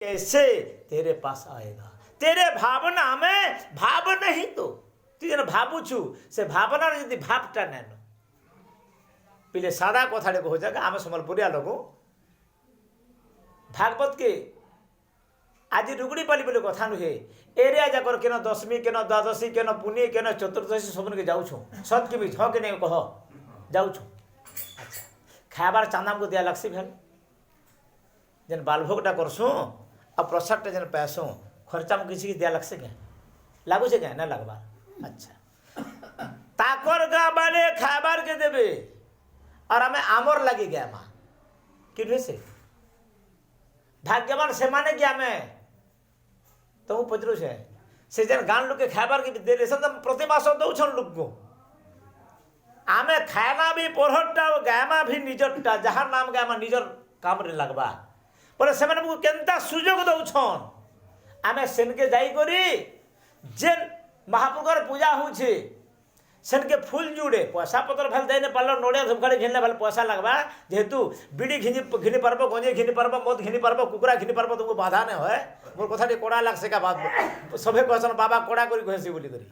कैसे तेरे पास आएगा। तेरे भावना में भाव नहीं तो तु जेन भावुछु से भावना यदि भावटा नेन पिले सादा कथा कह जाएगा आम सम्बलपुरिया लोग भागवत के आज रुगड़ी पाली बोले कथा नुहे एरिया जाकर केन दशमी केन द्वादशी केन पुनी केन चतुर्दशी सब के जाऊँ सत के भी हाँ कि नहीं कह जाऊँ। अच्छा खाबार चांदा को दिया लगसी भेल जेन बालभोगटा करसूँ आ प्रसादटा जेन पैसूँ खर्चा में किसी दिया लगसे क्या लागू से क्या ना लगवार। अच्छा ताकर गाँ बाले खाबार के देवे और आम आमर लगी गया माँ कि से भाग्यवान से माने कि आम तो पचरू से जेन गान लोग के खाबार के दे प्रति मास दौन लोक को आम खाना भी पढ़टा गायमा भी निजरटा जहाँ नाम गायमा निजर काम रे लगवा बोले से केनता सुजोग दौन आम सेनके जाइकरी जेन महाप्रभुर पूजा होछे सेनके फूल जुड़े पैसा पतर भल दे पार्ल नड़िया धूपकाड़ी घिनले भल पैसा लगवा जेहेतु बीड़ी घिनी पार्ब गंजे घिनी पार्ब मद घिनी पार्ब कुकुरा घिनी पार्ब तुमको बाधा नहीं है मोर कथा कड़ा लागसे का बात सभे कहसन बाबा कड़ा करी कहसी बोली करी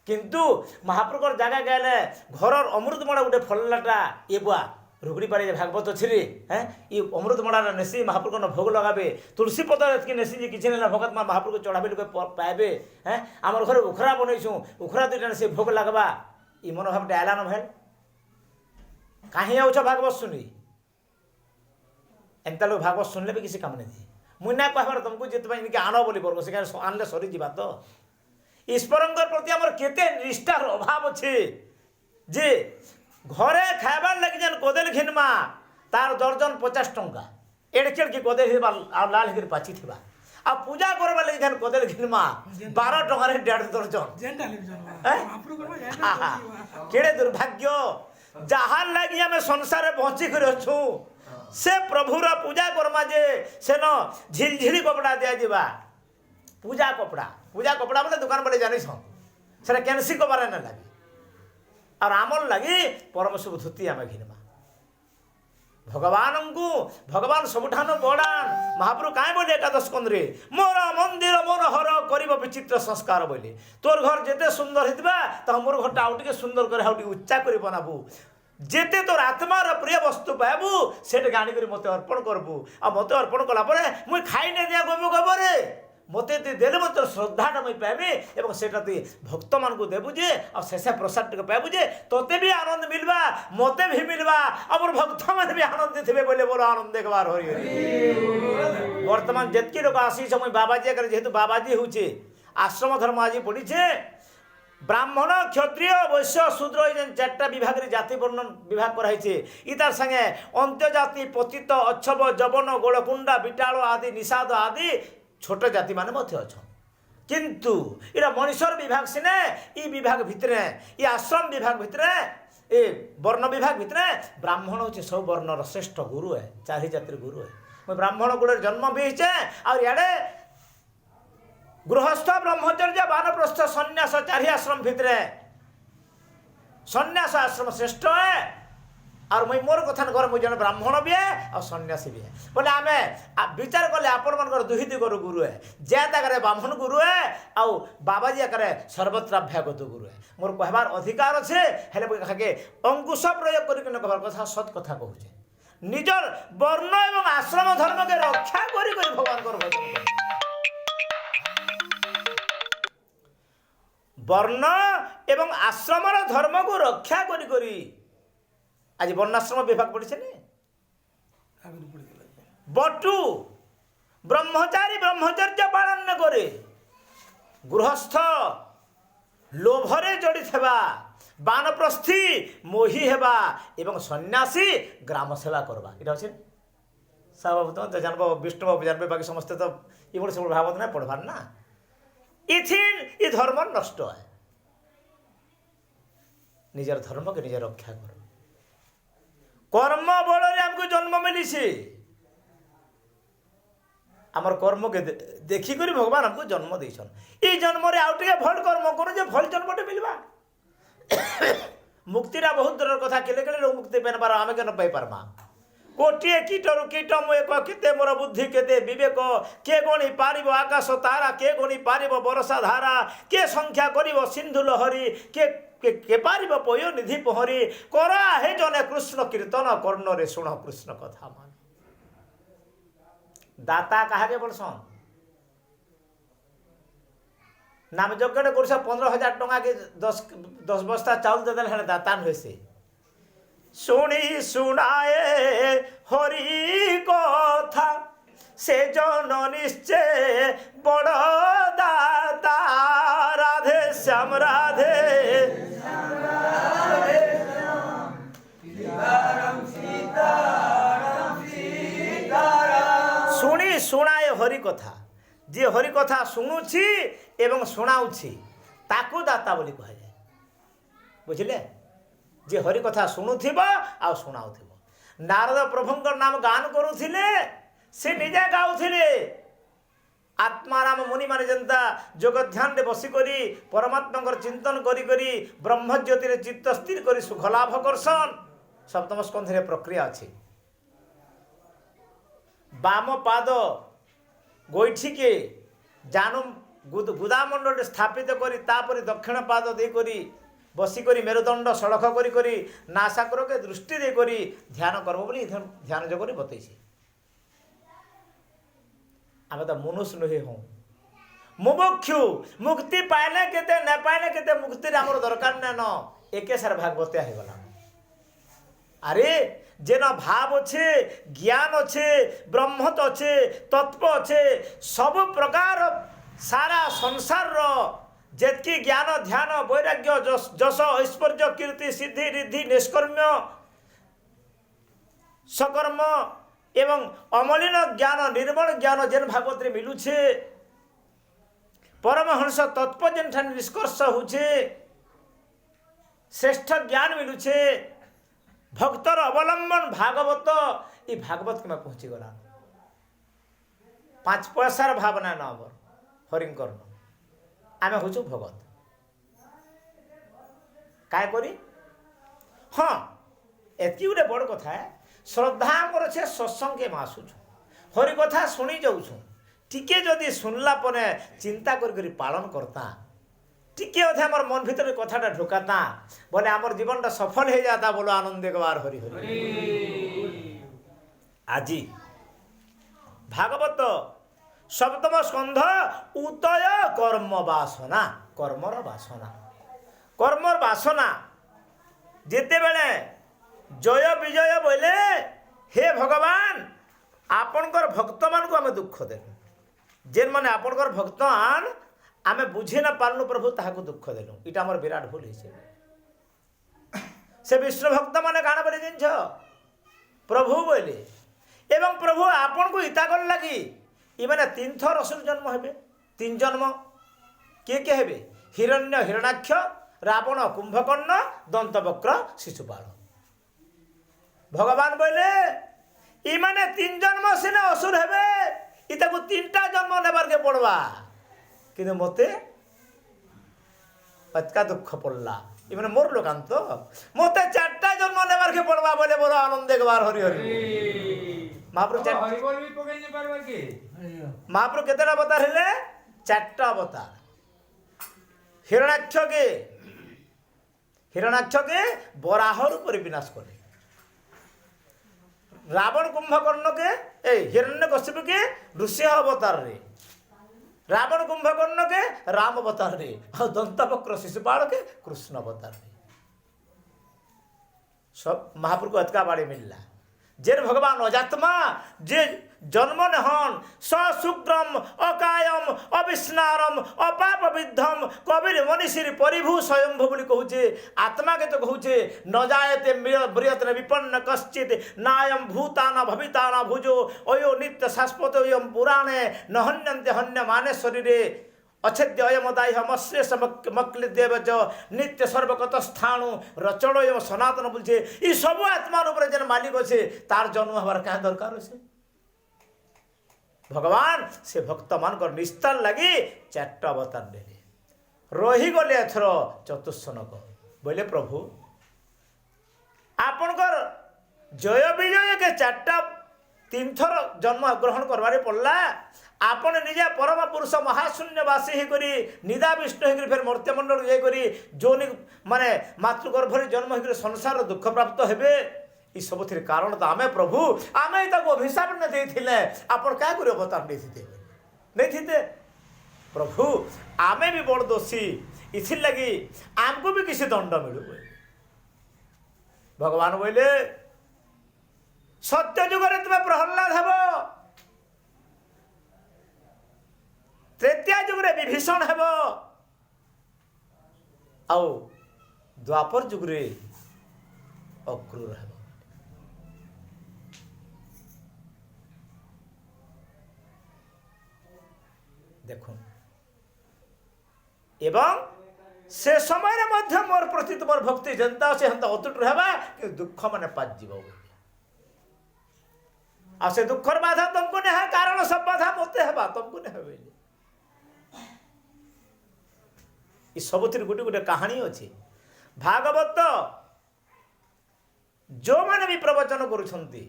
किंतु महाप्रभुर जगह गए घर अमृतमड़ा गोटे फललाटा ये बुआ रुगड़ी पाड़ी भागवत अच्छी हाँ ये अमृतमड़ा नेसी महाप्रभु भोग लगाबे तुलसी पतर एतकी नेसी जे किसी ना भगत महाप्रभु चढ़ाबे लोग पाइबे हाँ आमर घर उखरा बनईसु उखरा दुईटा से भोग लगवा ये मनोभाव आला न भेल कहीं आउछ भागवत सुनी एंता लोग भागवत सुनले भी किसी काम नहीं दिए मुई ना कहबार तुमको जितने आन बोली पड़ो से आनले सरी जा तो ईश्वरंकर प्रति आमर केते निष्ठार अभाव अच्छे जे घरे खाइबार लगी जेन कदेल घिनमा तार दर्जन 50 टंका एड़केड़ की कदेल लाल हिर पाची थिबा आ पूजा करबा लगी जेन कदेल घिनमा 12 टंका रे 1.5 दर्जन केड़े दुर्भाग्य जहार लगी हमें संसार पहुंची कर अच्छू से प्रभुर पूजा करमा जे सेन झिलझिली कपड़ा दिया जीवा पूजा कपड़ा बोले दुकान बोले जानी से कैंसी कबार ना लगे और आमर लगी परम शुभ धुति आम घिनमा भगवान को भगवान सबुठान बड़ान महाप्रभु कहीं बोले एकादश स्कंद रे मोर मंदिर मोर हर कर विचित्र संस्कार बोले तोर घर जिते सुंदर होता मोर घर आउटे सुंदर कर उच्चा कर बनाबू जेते तोर आत्मार प्रिय वस्तु पाबू से गाड़ी मत अर्पण करबू आ मत अर्पण कलापर मुई खाई नहीं दिया गोब गोबरे मत देले मत श्रद्धाटा मुई पाइबे और सेटा तुई भक्त मान को देबू जे और शेष प्रसाद टे पाइबू जे तोते भी आनंद मिलवा मते भी मिलवा और भक्त मान भी आनंद थे बोले बोलो आनंद देखबार हरि हरि वर्तमान जितकी लोग आसी मुई बाबाजी जेहेतु बाबाजी हूँ आश्रम धर्म आज पड़ी ब्राह्मण क्षत्रिय वैश्य शूद्र जेन 4टा विभाग रे जाति वर्णन विभाग कराई इतार संगे अंत्य जाति पतित अच्छव जवन गोलकुंडा बिटाल आदि निषाद आदि छोट जाति मान अच्छा किंतु इरा मनुष्यर विभाग सिने ई विभाग भितर ये आश्रम विभाग भितर ए वर्ण विभाग भितर ब्राह्मण हूँ सब वर्णर श्रेष्ठ गुरु है 4 जातिर गुरु है मैं ब्राह्मण गुड़ जन्म भी और इे गृहस्थ ब्रह्मचर्य वानप्रस्थ सन्यास 4 आश्रम भितर सन्यास आश्रम श्रेष्ठ है और मुई मोर कथा कर मुझे जन ब्राह्मण भी है और सन्यासी भी है बोले आम विचार कले आपण मन दुही दिगर गुरु है जैत आगे ब्राह्मण गुरु है आउ बाबाजी आगे सर्वत्राभ्यागत गुरु है मोर कहबार अधिकार अच्छे हेल्ले अंकुश प्रयोग कर कहबार कथा सत कथा कहूचे निजर वर्ण एवं आश्रम धर्म के रक्षा करी भगवान को भजन वर्ण एवं आश्रम धर्म को रक्षा करी आज वर्णाश्रम विभाग पड़ी बटू ब्रह्मचारी ब्रह्मचर्य पालन न करे गृहस्थ लोभरे जड़ी थेबा बानप्रस्थी मोही हेबा एवं सन्यासी ग्राम सेवा करवा इटा अच्छे सब जानब विष्णु बाबू जानबे बाकी समस्ते तो ये सब भावत ना पढ़वार ना इथिन ये धर्म नष्ट है निजर धर्म के निजे रक्षा कर कर्म बल आमको जन्म मिली आमर कर्म के देखिक भगवान हमको जन्म देसन ये जन्म रे आउटे भल कर्म करो जे भल जन्मटे मिलवा मुक्तिरा बहुत दूर कथा केले केले लोग मुक्ति पाइन पार आमे केन पाई पारमा कोटिए कीटरु कीट मु एक केते मोर बुद्धि केते विवेक के गणी पारिब आकाश तारा के गणी पारिब बरसा धारा के संख्या करिब सिंधु लहरी के पारिब पय निधि पहरी करा हे जने कृष्ण कीर्तन कर्ण रे सुन कृष्ण कथा मान दाता कहा बोलसन नाम यज्ञ कर 15,000 टंका के 10 बस्ता चाउल देदेल है दाता नुहे से शुणी शुणाए हरि कथा से जन निश्चय बड़ दाता राधे श्याम राधे शुणी शुणाए हरि कथा जी हरि कथा शुणुछि एवं शुणाउछि ताकू दाता बोली कह जाए बुझिले जे हरि कथा शुणुथिबो आ शुणाउथिबो नारद प्रभुंकर नाम गान करुथिले से निजे गाउथिले आत्माराम मुनि माने जनता जोग ध्यान रे बसी करी परमात्मा चिंतन करी करी ब्रह्म ज्योति रे चित्त स्थिर करी सुख लाभ करसन सप्तम स्कंध रे प्रक्रिया अछि बाम पाद गोइठी के जानू गुदामंडल स्थापित करी तापरी दक्षिण पाद दे करी बसी करी मेरुदंड सड़क करी करी नासाकर के दृष्टि दे करी ध्यान करबो बोली ध्यान जगरी बतैछि आमे तो मनुष्य नुहे हूँ मुमुक्षु मुक्ति पाइले केते न पाइले केते मुक्ति आमर दरकार न एके सार भागवत हो गला अरे जेन भाव अच्छे ज्ञान अच्छे ब्रह्मत अच्छे तत्व अच्छे सब प्रकार सारा संसार रो जेतकी ज्ञान ध्यान वैराग्य जस ऐश्वर्य कीर्ति सिद्धि रिद्धि निष्कर्म्य सकर्म एवं अमलिन ज्ञान निर्मल ज्ञान जेन भागवत रे मिलुछे परमहंस तत्व जेन निष्कर्ष होछे श्रेष्ठ ज्ञान मिलुछे भक्तर अवलंबन भागवत ये भागवत के में पहुंची गला 5 पैसार भावना न आबर हरिंकर आम हूँ भगत काय करी हाँ एति गोटे बड़ कथा श्रद्धा मोर छे सत्संग के आसुछ हरि कथा शुणी जाऊँ टिके जदि सुनला परे चिंता करी पालन करता टिके अधे आमर मन भीतर कथाटा ढुकाता बोले आमर जीवनटा सफल हो जाता बोलो आनंद गवार हरि हरि आजी भागवत सप्तम स्कंध उतय कर्म वासना कर्मर वासना जिते बेले जय विजय बोले हे भगवान आपणकर भक्त मान को आम दुख देलु जेन माने आपणकर भक्त मान आमे बुझी ना पारनु प्रभु ताहाको दुख देलु इटा हमर विराट भूल से विष्णु भक्त माने काना बोले जिनछ प्रभु बोले एवं प्रभु आपन को इता कर लगी इ माने 3 थर असुर जन्म हेबे 3 जन्म के हेबे हिरण्य हिरणाक्ष रावण कुंभकर्ण दंतवक्र शिशुपाल भगवान बोले इ माने 3 जन्म सिने असुर हेबे इता को 3टा जन्म नेबार के पड़वा कि मते अतका दुख पड़ला इमने मोर लोकांत मते 4टा जन्म नेबार के पड़वा बोले बोलो आनंद गवार हरि हरि महाप्रभु हरि बोल भी पकड़ नहीं पारबार के महाप्रभु केतेटा अवतार हेले 4टा अवतार हिरणाक्ष के बराह रूप विनाश करे रावण कुंभकर्ण के हिरण्यकशिपु के नृसिंह अवतार रे रावण कुंभकर्ण के राम अवतार रे और दंतवक्र शिशुपाल के कृष्ण अवतार रे सब महाप्रभु को अतका बाड़े मिलला जेन भगवान अजात्मा जे जन्म नहन सशुक्रम अकायम अविस्नारम अपाप विद्धम कबीर मनीषीर परिभू स्वयंभू बोली कहूचे आत्मा के तो कहूचे न जायते बृहत विपन्न कश्चित नायम भूताना भविताना भुजो अयो नित्य शाश्वत अयम पुराणे न हन्यन्ते हन्य माने शरीरे अच्छेद्य अयमदाय मश्रेष मक्ली देव नित्य सर्वगत स्थाणु रचण एवं सनातन बोलছে ये सब आत्मा ऊपर जेन मालिक अच्छे तार जन्म हमार क्या दरकार अच्छे भगवान से भक्त मान निस्तार लगी 4टा अवतार ने रही गले एथर चतुष्सनक बोले प्रभु आपणकर जय विजय के 3 थर जन्म ग्रहण करवारे पड़ला। आपण निजे परम पुरुष महाशून्यवासी होकर निदा विष्णु होकर फिर मर्त्यमंडल जाकर जोनि माने मातृगर्भर जन्म होकर संसार दुख प्राप्त हेबे। ये सब कारण तो आमे प्रभु आमे अभिशाप ने देथिले आपण क्या कर अवतार नहीं थे प्रभु आमे भी बड़ दोषी इथिर लगी आमको भी किसी दंड मिलू। भगवान बोले सत्य जुग तुम्हें प्रहल्लाद हेब, तृतीय जुग विभीषण हेब, आउ द्वापर जुग अक्रूर हेब। देखो एवं से समय मध्य मोर प्रति तुम भक्ति जनता से हंता अतुट रहबा कि दुख माने पाज जीव आ से दुखर बाधा तुमको नहीं है कारण सब बाधा मोते हेबा तुमको नहीं है। ये सबुतिर गोटे गोटे कहानी अच्छी भागवत जो माने भी प्रवचन करुछंती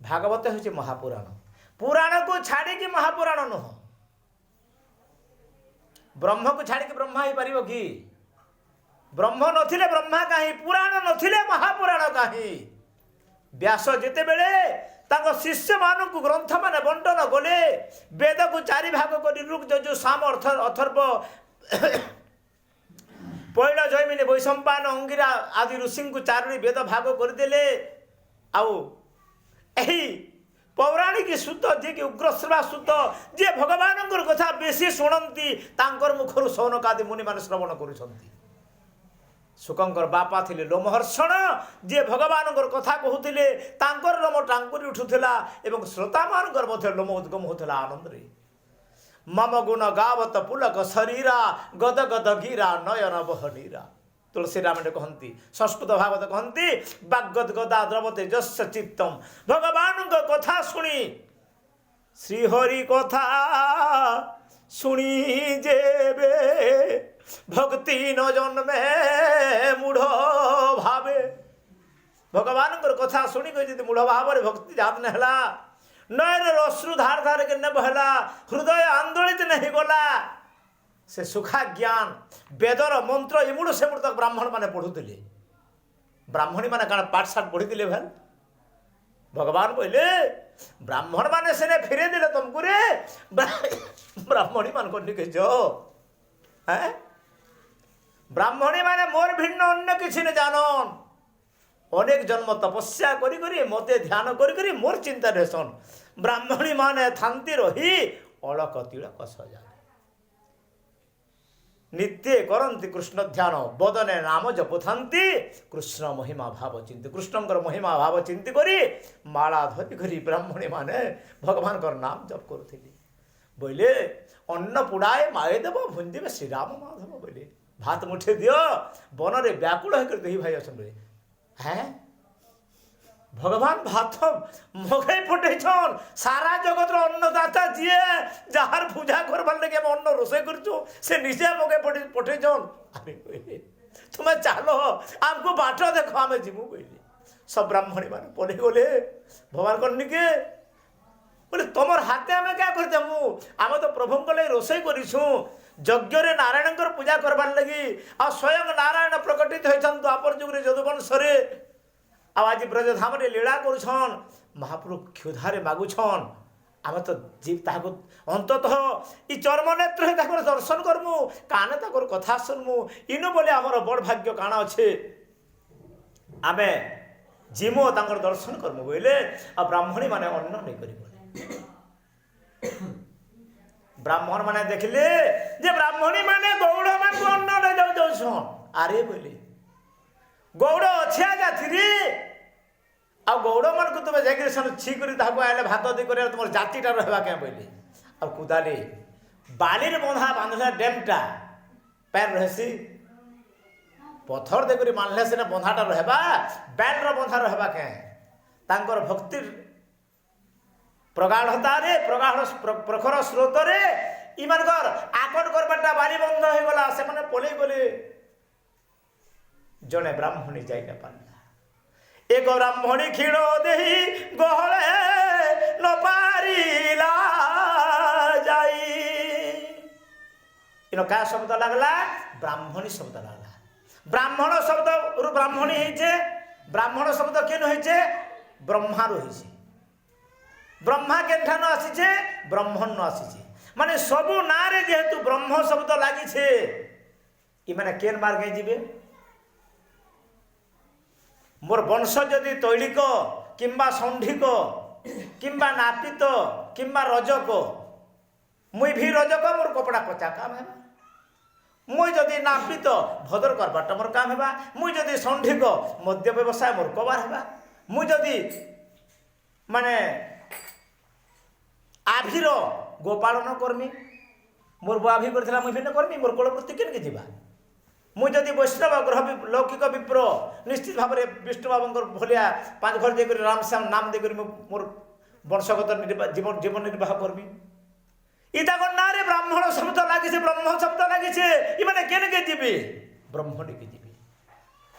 भागवत होची महापुराण। पुराण को छाड़ी कि महापुराण नुह। ब्रह्म को छाड़ी ब्रह्मा ही पारिबो कि? ब्रह्म नथिले ब्रह्मा काहे, पुराण नथिले महापुराण काहे। व्यास जेते बेले ताको शिष्य मानक ग्रंथ माने बंटन गले वेद को 4 भाग करी ऋग यजु साम अथर्व पैल जैमिनी वैशंपायन अंगिरा आदि ऋषि को 4 वेद भाग करदेले। आउ एही पौराणिक सूत जे कि उग्रश्रवा सूत जे भगवान कथा बेसी शुणती तांकर मुखर सौनकादि मुनि मान श्रवण करुछंती। शुकंकर बापा थिले लोमहर्षण जे भगवान कथा कहूथिले तांकर लोम टांकुरी उठुथिला एवं श्रोता मानकर मध्य लोम उद्गम होथिला आनंद रे। मम गुण गावत पुलक शरीरा गद गद गिरा नयन बहनीरा। तुलसी रामायण कहती संस्कृत भागवत कहती बागद गदा द्रवते जस्य चित्तम। भगवान कथा शुणी श्रीहरि कथा शुणी जेबे भक्ति न जन्मे मूढ़ भावे। भगवान कथा शुणी जी मूढ़ भाव भक्ति जात नहला नयर अश्रु धार धार के न बहला हृदय आंदोलित नहीं गला से सुखा ज्ञान वेदर मंत्र इमुड़ सेमुड़ तक ब्राह्मण माने पढ़ुले। ब्राह्मणी माने काना पाठशाठ पढ़ी भाई भगवान कहले ब्राह्मण माने से फिरे दिले तुमको रे ब्राह्मणी मान को निके जो हैं ब्राह्मणी माने मोर भिन्न अन्य किसी ने जानन अनेक जन्म तपस्या करी करी मते ध्यान करी करी मोर चिंता रेसन। ब्राह्मणी माने थांती रही अलक तिलक सजा नित्य करंती कृष्ण ध्यान बदने नाम जपुथांती कृष्ण महिमा भाव चिंती। कृष्णकर महिमा भाव चिंती करी माला धरी करी ब्राह्मणी माने भगवान कर नाम जप करुथिली। बोले अन्न पुड़ाए माए देव भुंजीबे श्रीराम माधव बोले भात मुठे दियो वन रे व्याकुल होकर दही भाई असन रे हैं भगवान भात मगे पठेछन सारा जगत अन्नदाता जी जार पूजा करवार लगे अन्न रोषे करछु से निजे मगे पठेछन। अरे तुम्हें चलो आमको बाट देख आम जीमु कहले सब ब्राह्मणी मान पड़े गले भगवान करनी के बोले तुम हाथे आम क्या करदेमु आम तो प्रभु लगे रोषे करूँ यज्ञ नारायण पूजा करवार लगी आ स्वयं नारायण प्रकटित होती द्वापर जुगे यदुवंश आज ब्रजधाम लीला करुछन महाप्रभु क्षुधारे मागुछन आम तो जीव ताको अंततः ई चर्म नेत्र दर्शन करमु काने ताकर कथा सुनमु इनु बोले आमर बड़ भाग्य काना अच्छे आम जीमो तांकर दर्शन करमु बोले आ ब्राह्मणी माने अन्न नहीं करी ब्राह्मण माने देखले जे ब्राह्मणी माने गौड़ मान को अन्न ले जाउ जाउछन। अरे बोले गौड़ अच्छिया जाथिरी आ गौड़ मान को तुम जाकर छी कर आए भात दी कर तुम जातिटा रहा क्या बोले आ कुदाले बाली बंधा बांधला डेमटा पैर रहसी पथर देकर बांधले सीना बंधाटा रहा बैल बंधा रहा क्या तांकर भक्ति प्रगाढ़ता रे प्रगाढ़ प्रखर स्रोत रे इमानकर आकट करबाटा बाली बंध हो गला से माने पले गले जने ब्राह्मणी जाई न पारला ଏକ ବ୍ରାହ୍ମଣୀ କ୍ଷୀଣ ଦେଇ ଗହଳେ ନ ପାରିଲା ଯାଇ। ଇନ କାହା ଶବ୍ଦ ଲାଗଲା? ବ୍ରାହ୍ମଣୀ ଶବ୍ଦ ଲାଗଲା। ବ୍ରାହ୍ମଣ ଶବ୍ଦରୁ ବ୍ରାହ୍ମଣୀ ହେଇଛେ। ବ୍ରାହ୍ମଣ ଶବ୍ଦ କେନ ହେଇଛେ? ବ୍ରହ୍ମାରୁ ହେଇଛେ। ବ୍ରହ୍ମା କେନଠାନୁ ଆସିଛେ? ବ୍ରହ୍ମଣ୍ଣୁ ଆସିଛେ। ମାନେ ସବୁ ନାଁରେ ଯେହେତୁ ବ୍ରହ୍ମ ଶବ୍ଦ ଲାଗିছে, ଇମାନେ କେନ୍ ମାର୍ଗେ ଯିବେ? মোর বংশ যদি তৈলিক কিংবা ষণ্ডিক কিংবা নাপিত কিংবা রজক, মুই ভি রজক মোর কপড়া কচা কাম হেবা। মুই যদি নাপিত ভদ্র করবারটা মোর কাম হেবা। মুই যদি ষণ্ডিক মদ্য ব্যবসায় মোর কবার হেবা। মুই যদি মানে আভির গোপালন কর্মী, মোর বউ আভি করেছিল মুই ভিন্ন কর্মী, মোর কুলবৃত্তি কেনকে যা। মুই যদি বৈষ্ণব গ্রহ লৌকিক বিপ্র নিশ্চিত ভাবে বিষ্ণু বাবুঙ্কর ভলিয়া 5 ঘর দিয়ে রাম শ্যাম নাম দিয়ে মোর বংশগত জীবন নির্বাহ করবি। ইতাকর নারে ব্রাহ্মণ শব্দ লাগিছে, ব্রহ্ম শব্দ লাগিছে। ইমানে কেনকে যাবে? ব্রহ্মণীকে যাবে।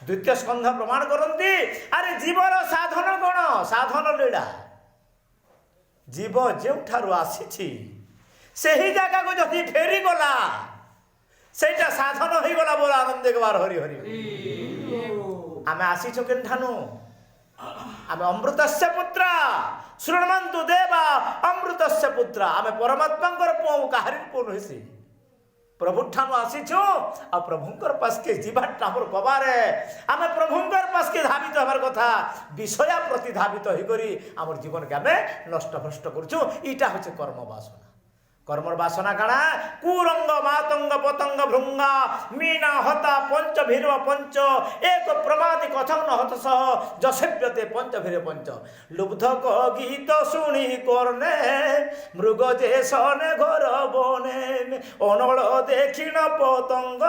দ্বিতীয় স্কন্ধ প্রমাণ করନ୍ତି আরে জীবর সাধন কোণ? সাধন লীলা। জীব যেউঠারু আসিছি সেই জায়গাকে যদি ফেরি গলা, সেইটা সাধন হয়ে গলা বলে আনন্দ দেখবার। হরি হরি। আমি আসিছো কেনঠানু? আমি অমৃতস্য পুত্র। শৃণবন্তু দেবা অমৃতস্য পুত্র। আমি পরমাত্মাঙ্কর পুଅ, কাহারি পুଅ নহিছি। প্রভু ঠানু আসিছু আর প্রভুঙ্কর পাশকে যাবারটা আমার কবারে। আমি প্রভুঙ্কর পাশকে ধাবিত হবার কথা, বিষয়া প্রতি ধাবিত হয়ে করি আমার জীবনকে আমি নষ্ট ভ্রষ্ট করছু। এইটা হচ্ছে কর্ম বাসনা। কর্মর বাসনা কাଣା? কুরঙ্গ মাতঙ্গ পতঙ্গ ভৃঙ্গা মীনা হতা পঞ্চ ভীর পঞ্চ এক প্রমাদি কথন হত সহ যশব্যতে পঞ্চ ভীর পঞ্চ। লুব্ধ গীত শুনি কর্ণে মৃগ যে সনে ঘর বনে অনল দেখিণ পতঙ্গ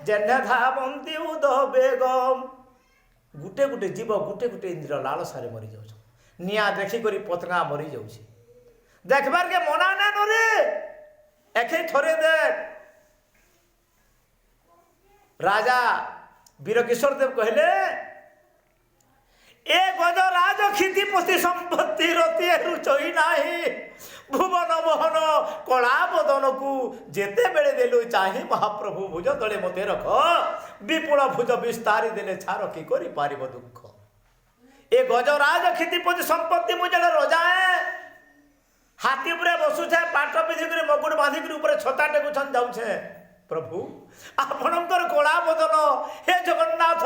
যেনে ধাবন্তি উদ বেগম। গুটে গুটে জীব গুটে গুটে ইন্দ্র লালসারে মরি যাଉଛି। নিয়া দেখিকরি পতঙ্গা মরি যাଉଛି। দেখবার কে মনা না নরে একে থরে দেখ। রাজা বীরকিশোর দেব কহিলে এ গজরাজ ক্ষিতিপতি সম্পত্তি রতি রুচই নাহি ভুবন মোহন কলা বদনকু যেতেবেলে দেলু চাহি মহাপ্রভু ভুজ তলে মতে রখ বিপুল ভুজ বিস্তারি দেলে ছাড় কি করি পারিব দুঃখ। এ গজরাজ ক্ষিতিপতি সম্পত্তি মুজলে রজায়ে হাতি উপরে বসুছে, পাট পিঁধিকি মকুট বাঁধিকি উপরে ছতা টেকুছন যাউছে। প্রভু আপনার কলা বদন, হে জগন্নাথ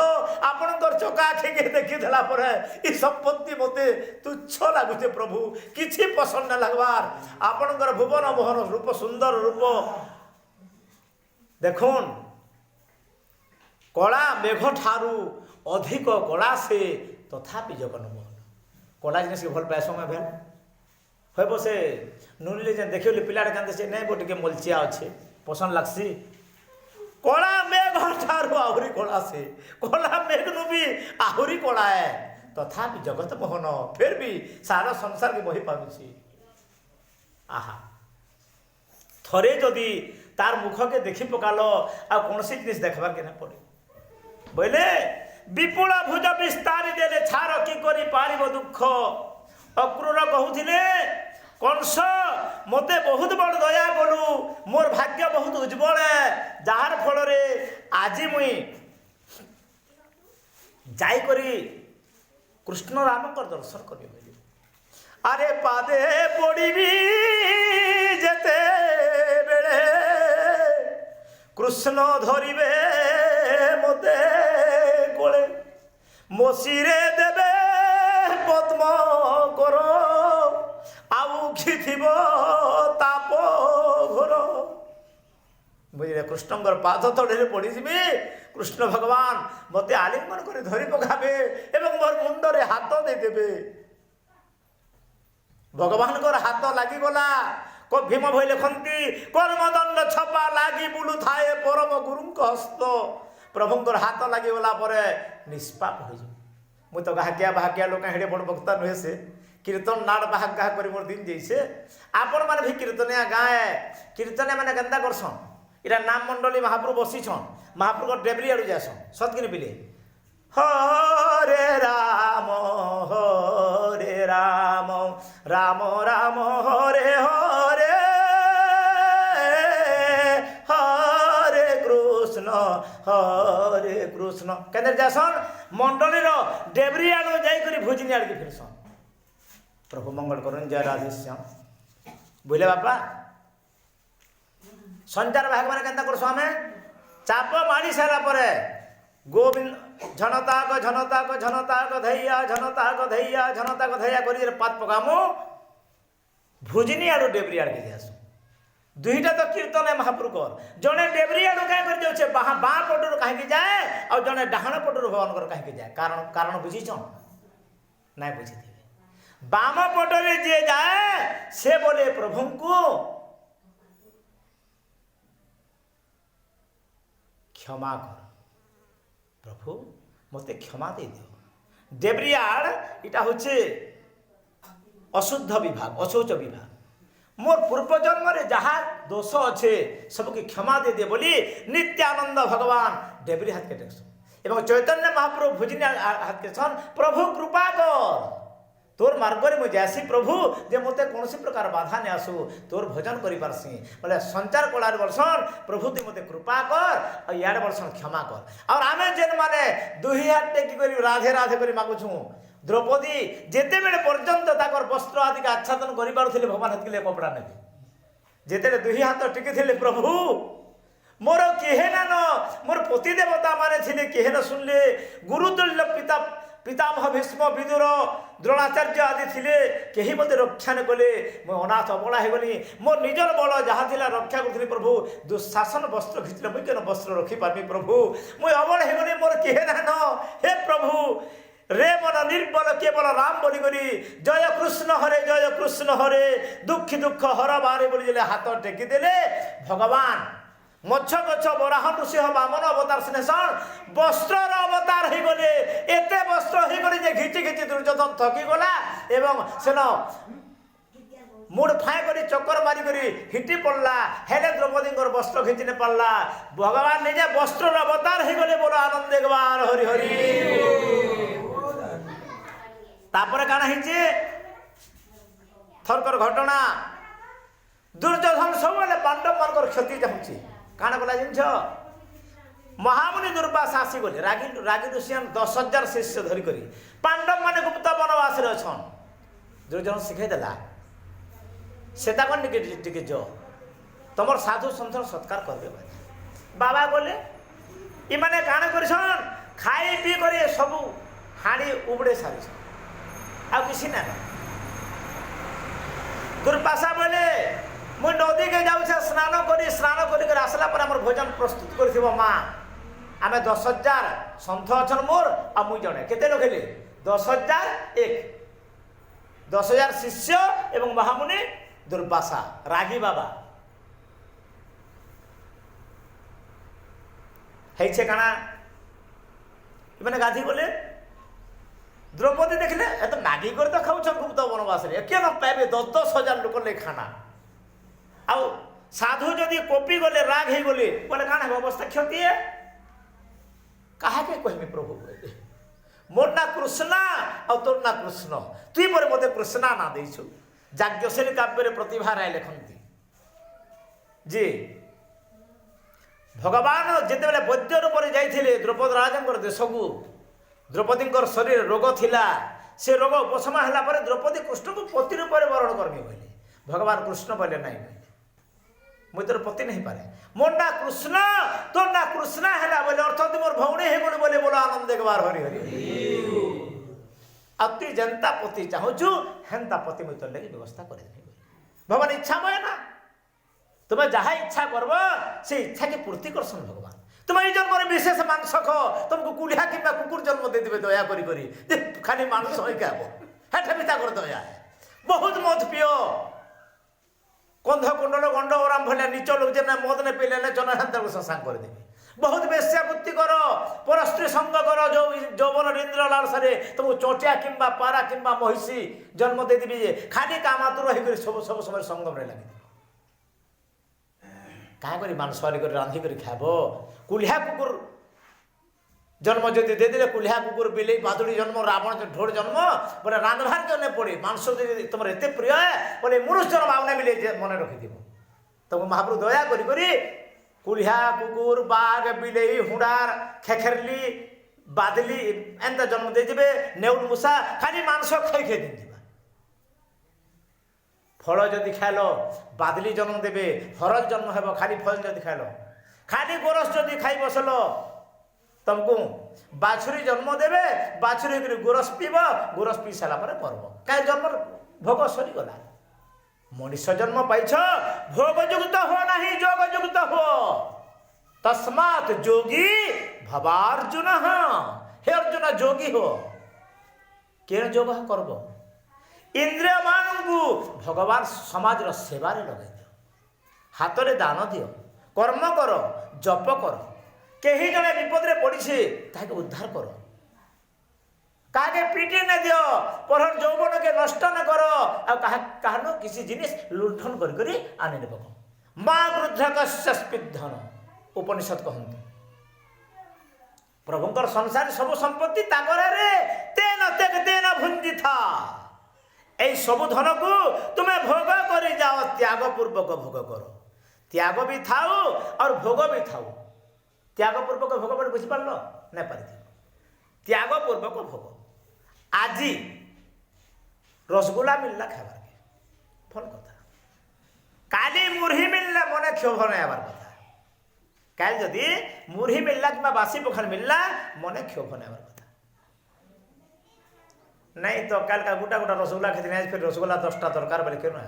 আপনার চকা আখিকে দেখি দেলা পরে এই সম্পত্তি মতে তুচ্ছ লাগুছে। প্রভু কিছু পসন্দ না লাগবার। আপনার ভুবন মোহন রূপ, সুন্দর রূপ দেখুন। কলা মেঘ ঠারু অধিক কলা সে তথাপি জগন্মোহন। কলা জিনিস ভাল পায় সময় ভেল হইব। সে নুনিলে যেন দেখি পিলাটা কান্দে সে নেই টিকে মলচিয়া অছে, পসন্দ লাগছি। কলা মেঘ ঠারু আহুরি কলা সে, কলা মেঘ নু भी আহুরি কলা है তথাপি জগত মোহন। ফির भी সারা সংসার কে বহি পাবছি। আহা থরে যদি তার মুখকে দেখি পকাল আর কোনসি জিনিস দেখবার কে না পড়ে। বলে বিপুল ভুজ বিস্তারি দেলে ছাড় কি করি পারিব দুঃখ। অক্রূর কহুলে কংস মতে বহুত বড় দয়া কলু, মোর ভাগ্য বহুত উজ্জ্বল যাহার ফলরে আজি মুই যাই করি কৃষ্ণ রামঙ্কর দর্শন করি। আরে পাদে পড়িবি যেতে বেড়ে কৃষ্ণ ধরিবে মতে কোলে মশিরে দেবে পদ্ম কর আউ খিথিব তাপ ঘোর। বুঝলে কৃষ্ণঙ্কর পাদ তড়ে পড়িଯିବି। কৃষ্ণ ভগবান মতে আলিঙ্গন করে ধরি পকাবে এবং মোর মুন্ডরে হাত ଦେଇଦେବେ। ভগবানଙ୍କର হাত লাগিগলা। ভীম ভই লেখନ୍ତି কর্মদণ্ড ছপা লাগি বুলু থায়ে পরম গুরুঙ্ক হস্ত। প্রভুঙ্কর হাত লাগিগলা পরে নিষ্পাপ হয়ে। মুই তো গাহাকিয়া বাহাকিয়া লোক হেড়ে বড় বক্তা নুহে সে কীর্তন নাড় বাহাক গাহ করে মোর দিন যাইছে। আপন মানে ভি কীর্তনিয়া গায়ে কীর্তনিয়া মানে কেন্তা করছন। এটা নাম মণ্ডলী মহাপ্রভু বসিছন, মহাপ্রভুর ডেবরি আড়ু যাসন সৎকিনি পিলে হরে রাম রাম রাম হরে হরে হরে কৃষ্ণ কেন যাসন মন্ডলীর ডেবরি আড়ু যাইকরি ভোজিনী আড়কে ফিরসন। প্রভু মঙ্গল করুন, জয় রাধেশ্যাম। বুঝলে বাপা সঞ্চার ভাগ মানে কেনতা করছো আমি চাপ মারি সারা পরে গোবিন্দ ঝনতাক ধৈয়া করি পাত পকামু ভুজিনী আড়ু ডেবরি আড়কে যাস। দুইটা তো কীর্তন মহাপ্রভুকর, জনে ডেবরি আড়ু কাঁ করে যাচ্ছে বাঁ পটর কাহিকি যায় আর জনে ডাহাণ পটর ভগবানଙ୍କର কাহিকি যায়। কারণ বুঝিছন নাই বুঝিথিবে। বাম পটরে যে যায় সে বলে প্রভুଙ୍କୁ ক্ষমা কর, প্রভু মতে ক্ষমা দিয়ে দিও। ডেবরিয়াড় এটা হচ্ছে অশুদ্ধ বিভাগ, অশৌচ বিভাগ। মোর পূর্বজন্মরে যাহা দোষ আছে সবকে ক্ষমা দিয়ে দিয়ে বলি নিত্যানন্দ ভগবান ডেবরি হাতকে দেখছ এবং চৈতন্য মহাপ্রভু ভুজিনী হাতকে ছন প্রভু কৃপা কর তোর মার্গরে মুই যাসি প্রভু যে মতে কৌশি প্রকার বাধা নে আসু তোর ভজন করি পারছি বলে সঞ্চার কলার বলসন প্রভু তুই মতে কৃপা কর আর ইয়ার বলসন ক্ষমা কর। আর আমি যেন মানে দুই হাত টেকি করি রাধে রাধে করে মাগুছু দ্রৌপদী যেতেবেলে পর্যন্ত তাকর বস্ত্র আদিকে আচ্ছাদন করে পারুଥିଲେ ভগবান হাতকে কপড়া নেবে যেতেবেলে দুই হাত টিকিଥିଲେ প্রভু মোর কেহে নান মোর পতি দেবতা মানে ছিলে কেহে ন শুনলে গুরুতুল্য পিতামহ ভীষ্ম বিদুর দ্রোণাচার্য আদি ଥିଲେ কেহি মতে রক্ষা নে কলে মুই অনাথ অবলা হয়েগলি মোর নিজর বল যাহা লা রক্ষা করুলি প্রভু দুঃশাসন বস্ত্র ঘিচিলে মুই কেন বস্ত্র রক্ষি পারবি প্রভু মুই অবলা হয়েগলি মোর কেহে নান হে প্রভু রে মন নির্বল কেবল রাম বলি করি জয় কৃষ্ণ হরে দুঃখী দুঃখ হর বারে বলি যে হাত টেকি দেলে ভগবান মৎস্য গছ বরাহ নৃসিংহ বামন অবতার স্নেশন বস্ত্রর অবতার হয়ে গলে এতে বস্ত্র হয়ে গলি যে ঘিচি ঘিচি দুর্যোধন থকি গলা এবং সেন মুড় ফাঁ করে চক্কর মারি করে হিটি পড়লা হেলে দ্রৌপদীঙ্কর বস্ত্র ঘিচি নে পারলা ভগবান নিজে বস্ত্রর অবতার হয়ে গলে বড় আনন্দে গবার হরি হরি। তারপরে কানা হয়েছে থরকর ঘটনা দুর্যোধন সবুলে পাণ্ডব মানকর ক্ষতি চাহুছি কাଣା কলা জিনিস মহামুনি দুর্বাসা আসিগলে রাগি ঋষিয়ান 10,000 শিষ্য ধরি করি পাণ্ডব মানে গুপ্ত বনবাসে অছন দুর্যোধন শিখাই দেলা সেটা কোন টিকে য তোমার সাধু সন্থর সৎকার করবে বাবা বলে ইমানে কাଣା করিছন খাই পি করে সবু হাড়ি উবড়ে সারিছন আর কিছু না দুর্বাসা বলে মুই নদীকে যাচ্ছে স্নান করি আসলা পরে আমার ভোজন প্রস্তুত করে মা আমি 10,000 সন্থ অছন মোর আর মুই জনে কেতে লোক হেলে 10,001 10,000 শিষ্য এবং মহামুনি দুর্বাসা রাগী বাবা হয়েছে কানা মানে গাধি বলে দ্রৌপদী দেখলে এত ম্যাগি করে তো খাওছন গুপ্ত বনবাসে কেন পাইবে 10,000 লোক লে খানা আউ সাধু যদি কপি গলে রাগ হয়ে গলে বলে কাଣା হবে অবস্থা ক্ষতি কাহাকে কহমি প্রভু মোর না কৃষ্ণ আর তোর না কৃষ্ণ তুই পরে মতে কৃষ্ণ না দেইছু যাজ্ঞসেনী কাব্যের প্রতিভা রায় লেখন্তি যে ভগবান যেতবেলে বৈদ্য রূপে যাইଥିଲେ দ্রৌপদী রাজাঙ্কর দেশকু দ্রৌপদীঙ্কর শরীর রোগ থিলা সে রোগ উপশম ହେଲା ପରେ দ্রৌপদী কৃষ্ণକୁ পতি রূপে বরণ করবে বলে ভগবান কৃষ্ণ বলে নাই মুই তোর পতি नहीं পারে মোর না কৃষ্ণ তোর না কৃষ্ণ হেলা বলে অর্থাৎ মোর ভৌণী হে গলি বলে বলো আনন্দ একবার হরি হরি আর তুই যেন্তা পতি চাহুছু হেন্তা পতি মুই তোর লাগি ব্যবস্থা করে দেবি ভগবান ইচ্ছাময় না তুমি যাহা ইচ্ছা করব সেই ইচ্ছাকে পূর্তি করছেন ভগবান। তুমি এই জন্মরে বিশেষ মাংস খ তোমাকে কুলিহা কিংবা কুকুর জন্ম দিয়ে দেবে দয়া করি করি যে খালি মাংস হয়ে খাব হ্যাঁ ঠেমিতা করে দয়া বহুত মদ পিও কন্ধ কুণ্ডল গন্ড ওরাম ভলিয়া নিচ লোক যে মদ নে পিলে নে জনহান্তর শশাঙ্ক করে দেবে বহুত বেশ্যাবৃত্তি কর পরস্ত্রী সঙ্গ কর যৌবন ইন্দ্র লালসারে তোমাকে চটিয়া কিংবা পারা কিংবা মহিষী জন্ম দিয়ে দিবি যে খালি কামাতুর হয়ে করে সব সময় সঙ্গমরে লাগি কাঁ করি মাংস করে রাঁধি করে খাব কুলিহা কুকুর जन्म जदि देदेले कुल्हा कुकुर बिलेई बादुड़ी जन्म रावण ढोड़ जन्म बोले रांधवार जन पड़े मांस जदि तुम एत प्रिय है बोले मनुष्य जन्म आउने मिले मन रखि तुम महाप्रभु दया करी कुल्हा कुकुर बाघ बिलेई हुडार खेखेरली बादली एंता जन्म देजिबे नेउल मूषा खाली मांस खाई खाई दिन फल जदि खाइल बादली जन्म देवे हरल जन्म हेब खाली फल जदि खाइल खाली गोरस जदि खाई बसल तुमको बाछुरी जन्म देवे बाछुरी गोरस पीब गोरस पी सारा पर पर्व कहीं जन्म भोग सरीगला मनुष जन्म पाइछ भोगयुक्त हो नहीं जोगयुक्त हो तस्मात् जोगी भवार्जुन हे अर्जुन जोगी हो केन जोग करब इंद्रिय मानू भगवान समाज सेवार लगे दियो हाथ में दान दियो कर्म कर जप कर कहीं जड़े विपद में पड़ी ताके उद्धार कर काके पीटी न दियो पर यौवन के नष्ट न कर कहनो किसी जिनिस लुंठन करी आने ने पक माँ वृद्धकस्यस्पिद्धन उपनिषद कहते प्रभुंकर संसार सब संपत्ति तागरे तेन तेग तेन भुंजी था ए सब धन को तुम्हें भोग कर जाओ त्याग पूर्वक भोग करो त्याग भी थाओ और भोग भी थाओ त्याग पूर्वक भोग पर बुझी पार नहीं पारि त्याग पूर्वक भोग आज रसगुल्ला मिलला खाबार के भल कथा काली मुरही मिलला मने क्षोभ नहीं आबार कथा काल जदि मुरही मिलला कि बासी पखाल मिलला मने क्षोभ नहीं आबार कथा नहीं तो काल का गोटा गोटा रसगुल्ला खाते फिर रसगुल्ला 10टा दरकार बोले क्यों ना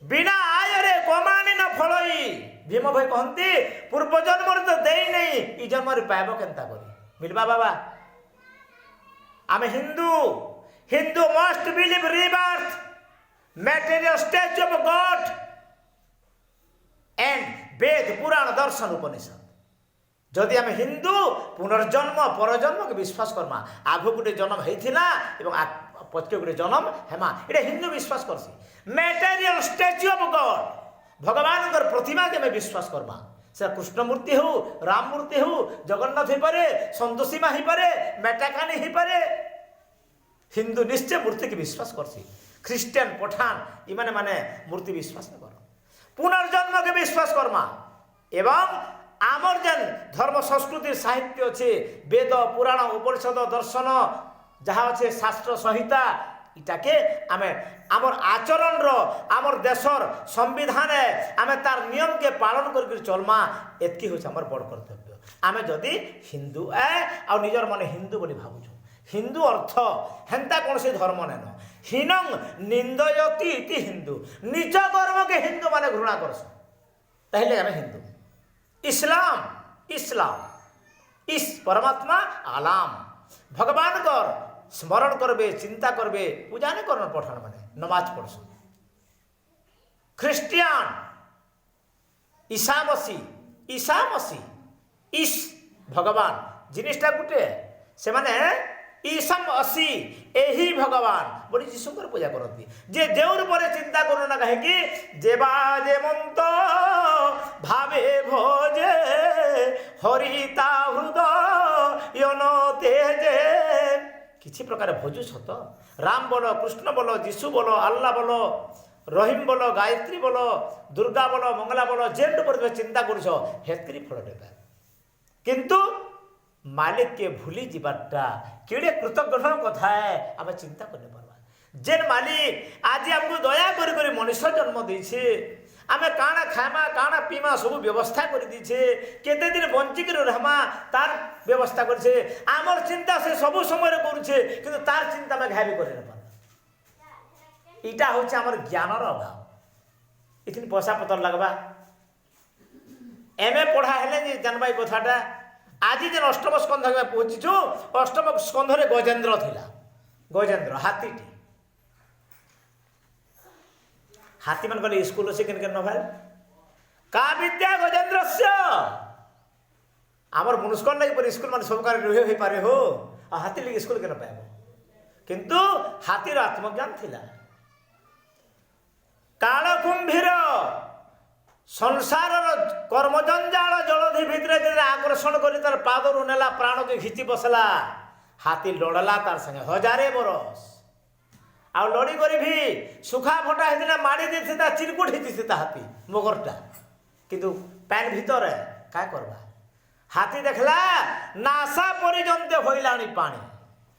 बिना आय रे कमाणी न फलई भीम भाई कहती पूर्व जन्म तो दे नहीं ई जन्म पाइब केन्ता करी मिलवा बाबा आम Hindu Hindu must believe rebirth material stage of God and Veda Purana Darshan Upanishad जदि आम हिंदू पुनर्जन्म परजन्म के विश्वास करमा आग गोटे जन्म होता एवं पक्ष गोटे जन्म हेमा ये हिंदू विश्वास करसी मटेरियल स्टेज ऑफ गॉड भगवान प्रतिमा के आम विश्वास करमा से कृष्णमूर्ति हो राम मूर्ति हो जगन्नाथ हो पारे संतोषी माँ हो पारे मेटाकानी हो पारे हिंदू निश्चय मूर्ति की विश्वास करसी ख्रिस्टियन पठान इमाने माने मूर्ति विश्वास न कर पुनर्जन्म के विश्वास करमा एवं आमर जेन धर्म संस्कृति साहित्य अच्छे वेद पुराण उपनिषद दर्शन जहाँ अच्छे शास्त्र संहिता इटाके आमे आमर आचरण आमर देशर संविधान आमे तार नियम के पालन कर चलमा एतकी हो आमर बड़ कर्तव्य आमे जदि हिंदू आ निजर मन हिंदू बोली भावुँ हिंदू अर्थ हेन्ता कौन से धर्म नेन हीनंग निंदयति इति हिंदू निज कर्म के हिंदू माने घृणा करस ताहले आमे हिंदू इस्लाम इस्लाम इस परमात्मा आलाम भगवान कर स्मरण करबे चिंता करबे पूजा नहीं करना पठान माने नमाज पढ़स ख्रिस्टियान ईसा मसी इस भगवान जिनिसटा गुटे से माने ईसम असी यही भगवान बोली जीशुकर पूजा करती जे देवर पर चिंता करू ना कहीं जेबा जे मंत भावे भोजे हरिता हृदय यनो तेजे किसी प्रकार भोजु सत राम बोलो कृष्ण बोलो जीशु बोलो अल्लाह बोलो रहीम बोलो गायत्री बोलो दुर्गा बोलो मंगला बोलो जेन पर चिंता करी फल देता किंतु मालिक के भूली जीवाटा केड़े कृतज्ञ कथा है आम चिंता कर जेन मालिक आज आमको दया कर मनुष्य जन्म देछे आमे काना खामा काना पीमा सब व्यवस्था कर दीछे केते दिन बंचिक रहमा तार व्यवस्था करछे आमर चिंता से सब समय करुछे किंतु तार चिंता में घाबी करे न पार इटा होचे आमर ज्ञानर अभाव इतनी पैसा पतर लगबा एमए पढ़ा हेले जे जानबाई कथाटा आज जेन अष्टम स्कंध पहुंचीचु अष्टम स्कंधरे गजेन्द्र थिला गजेन्द्र हाथीटी हाथी मन कहले स्कूल से केन न भाई का विद्या गजेन्द्र आमर मनुष्य लगे पर स्कूल मान सब कार्य रही पारे हो हाथी लगे स्कूल के पाइब किंतु हाथीर आत्मज्ञान थिला काल कुंभीर संसार कर्मजंजाल जलधि भितर आकर्षण कर तार पादरू नेला प्राण के घिची बसला हाथी लड़ला तार संगे हजारे बरस आ लड़ी कर भी सुखा फटा होता माड़ी देता चिरकुट होता हाथी मगरटा किंतु पैन भितर क्या करवा हाथी देखला नासा पर्यंत होइलानी पानी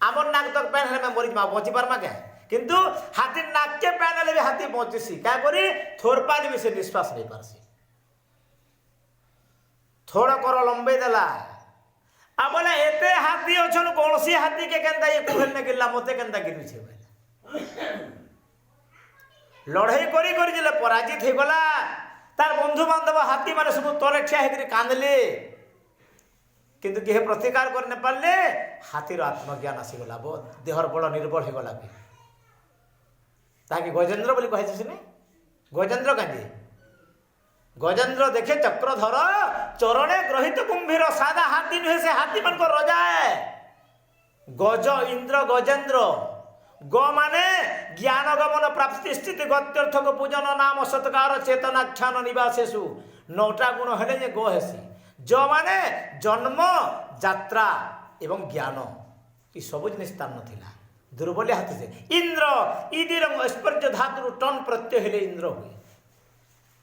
आमर नाक तक पैन हेले मरी बची पार्मा क्या किंतु हाथी नाके पैन हेले भी हाथी बचीसी क्या करी थोर पानी भी से निश्वास नहीं पारसी थोड़ा कर लंबे देला आ बोले एते हाथी अछन कौन सी हाथी के केंदा ये कुहल ने गिल्ला मते केंदा गिरु छे लड़ाई करी करी जले पराजित हे गला तार बंधु बांधव हाथी माने सब तले ठिया हे कांदले किंतु किहे प्रतिकार कर न पारले हाथीर आत्मज्ञान आसीगला बो देहर बड़ निर्बल हो गला ताकि गजेंद्र बोली कहे से गजेंद्र कांदी गजेंद्र देखे चक्रधर चरणे ग्रहित कुंभीर सादा हाथी नुहे से हाथी मन को रजा है गज इंद्र गजेंद्र ग माने ज्ञान गमन प्राप्ति स्थिति गत्यर्थ को पूजन नाम सत्कार चेतनाख्यान निवासेषु नौटा गुण हेले जे ग हेसी ज माने जन्म यात्रा एवं ज्ञान ये सब जिन स्थान नाला दुर्बल हाथी से इंद्र इदिर स्पर्श धातु टन प्रत्यय हेले इंद्र हुए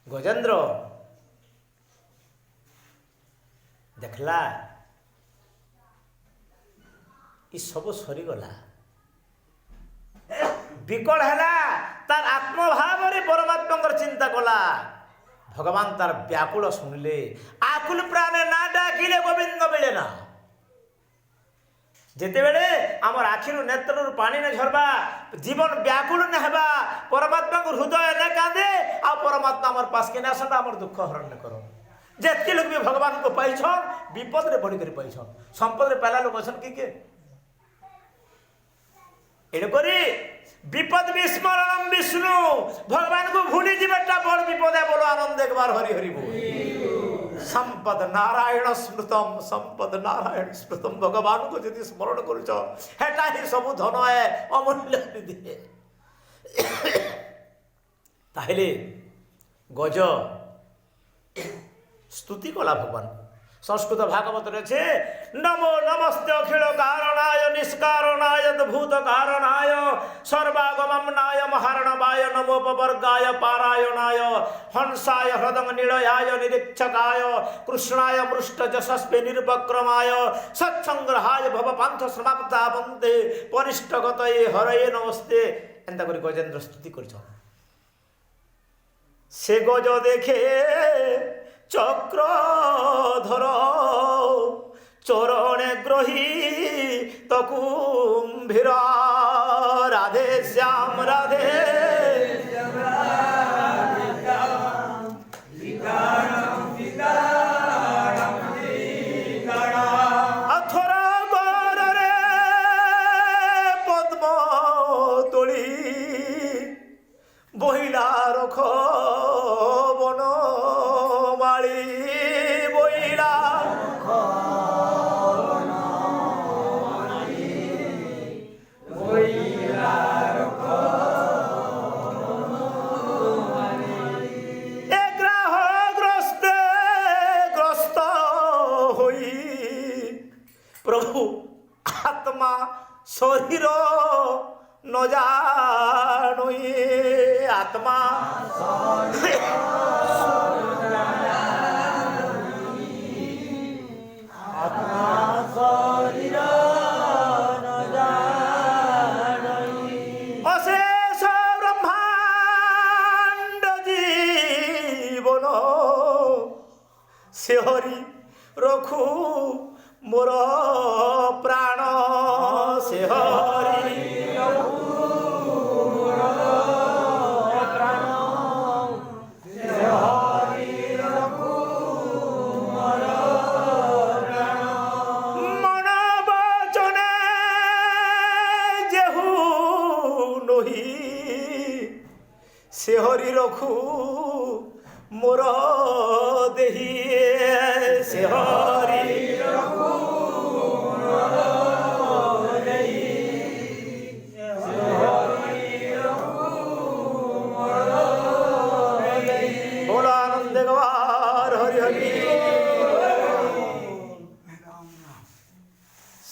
गजेंद्र देखला ये सब सरीगला विकल है तार आत्मभाव परमात्मा चिंता कला भगवान तार व्याकुल शुणिले आकुल प्राणे ना डाकिले गोविंद मिले ना जिते बेले आमर आखिर नेत्र पानी ने झरबा जीवन व्याकुल न हेबा परमात्मा को हृदय न कांदे आ परमात्मा आमर पास के नासन आमर दुख हरण न करो जेतके लोग भी भगवान को पाइछन विपद रे पड़ी कर पाइछन संपद रे पहला लोग अछन के एने करी विपद विस्मरण विष्णु भगवान को भूली जीवटा बड़ विपद है बोलो आनंद एक बार हरि हरि बोल संपद नारायण स्मृतम भगवान को यदि स्मरण करुच हेटा ही सब धन है अमूल्य निधि ताहले गज स्तुति कला भगवान संस्कृत भागवत रहे नमो नमस्ते अखिल कारणाय निष्कारणाय भूत कारणाय सर्वागमनाय महारणवाय नमोपवर्गाय पारायणाय हंसाय हृदंग निलयाय निरीक्षकाय कृष्णाय मृष्ट जशस्वे निर्वक्रमाय सत्संग्रहाय भवपांथ समाप्तावन्ते परिष्टगतये हरये नमस्ते एंता करी गजेंद्र स्तुति कर से गज देखे चक्रधर चरणे ग्रही तकुम्भीर राधे श्याम राधे अथर गरे पद्म तोली बहिला रख बन प्रभु आत्मा शरीर न जानो आत्मा अशेष ब्रह्मांड जीवन से हरि रखू मोर प्राण से हरि मन बचने जेहू नही से हरि रखू मोर देही से हरि ଦେଗବାର ହରି ହରି।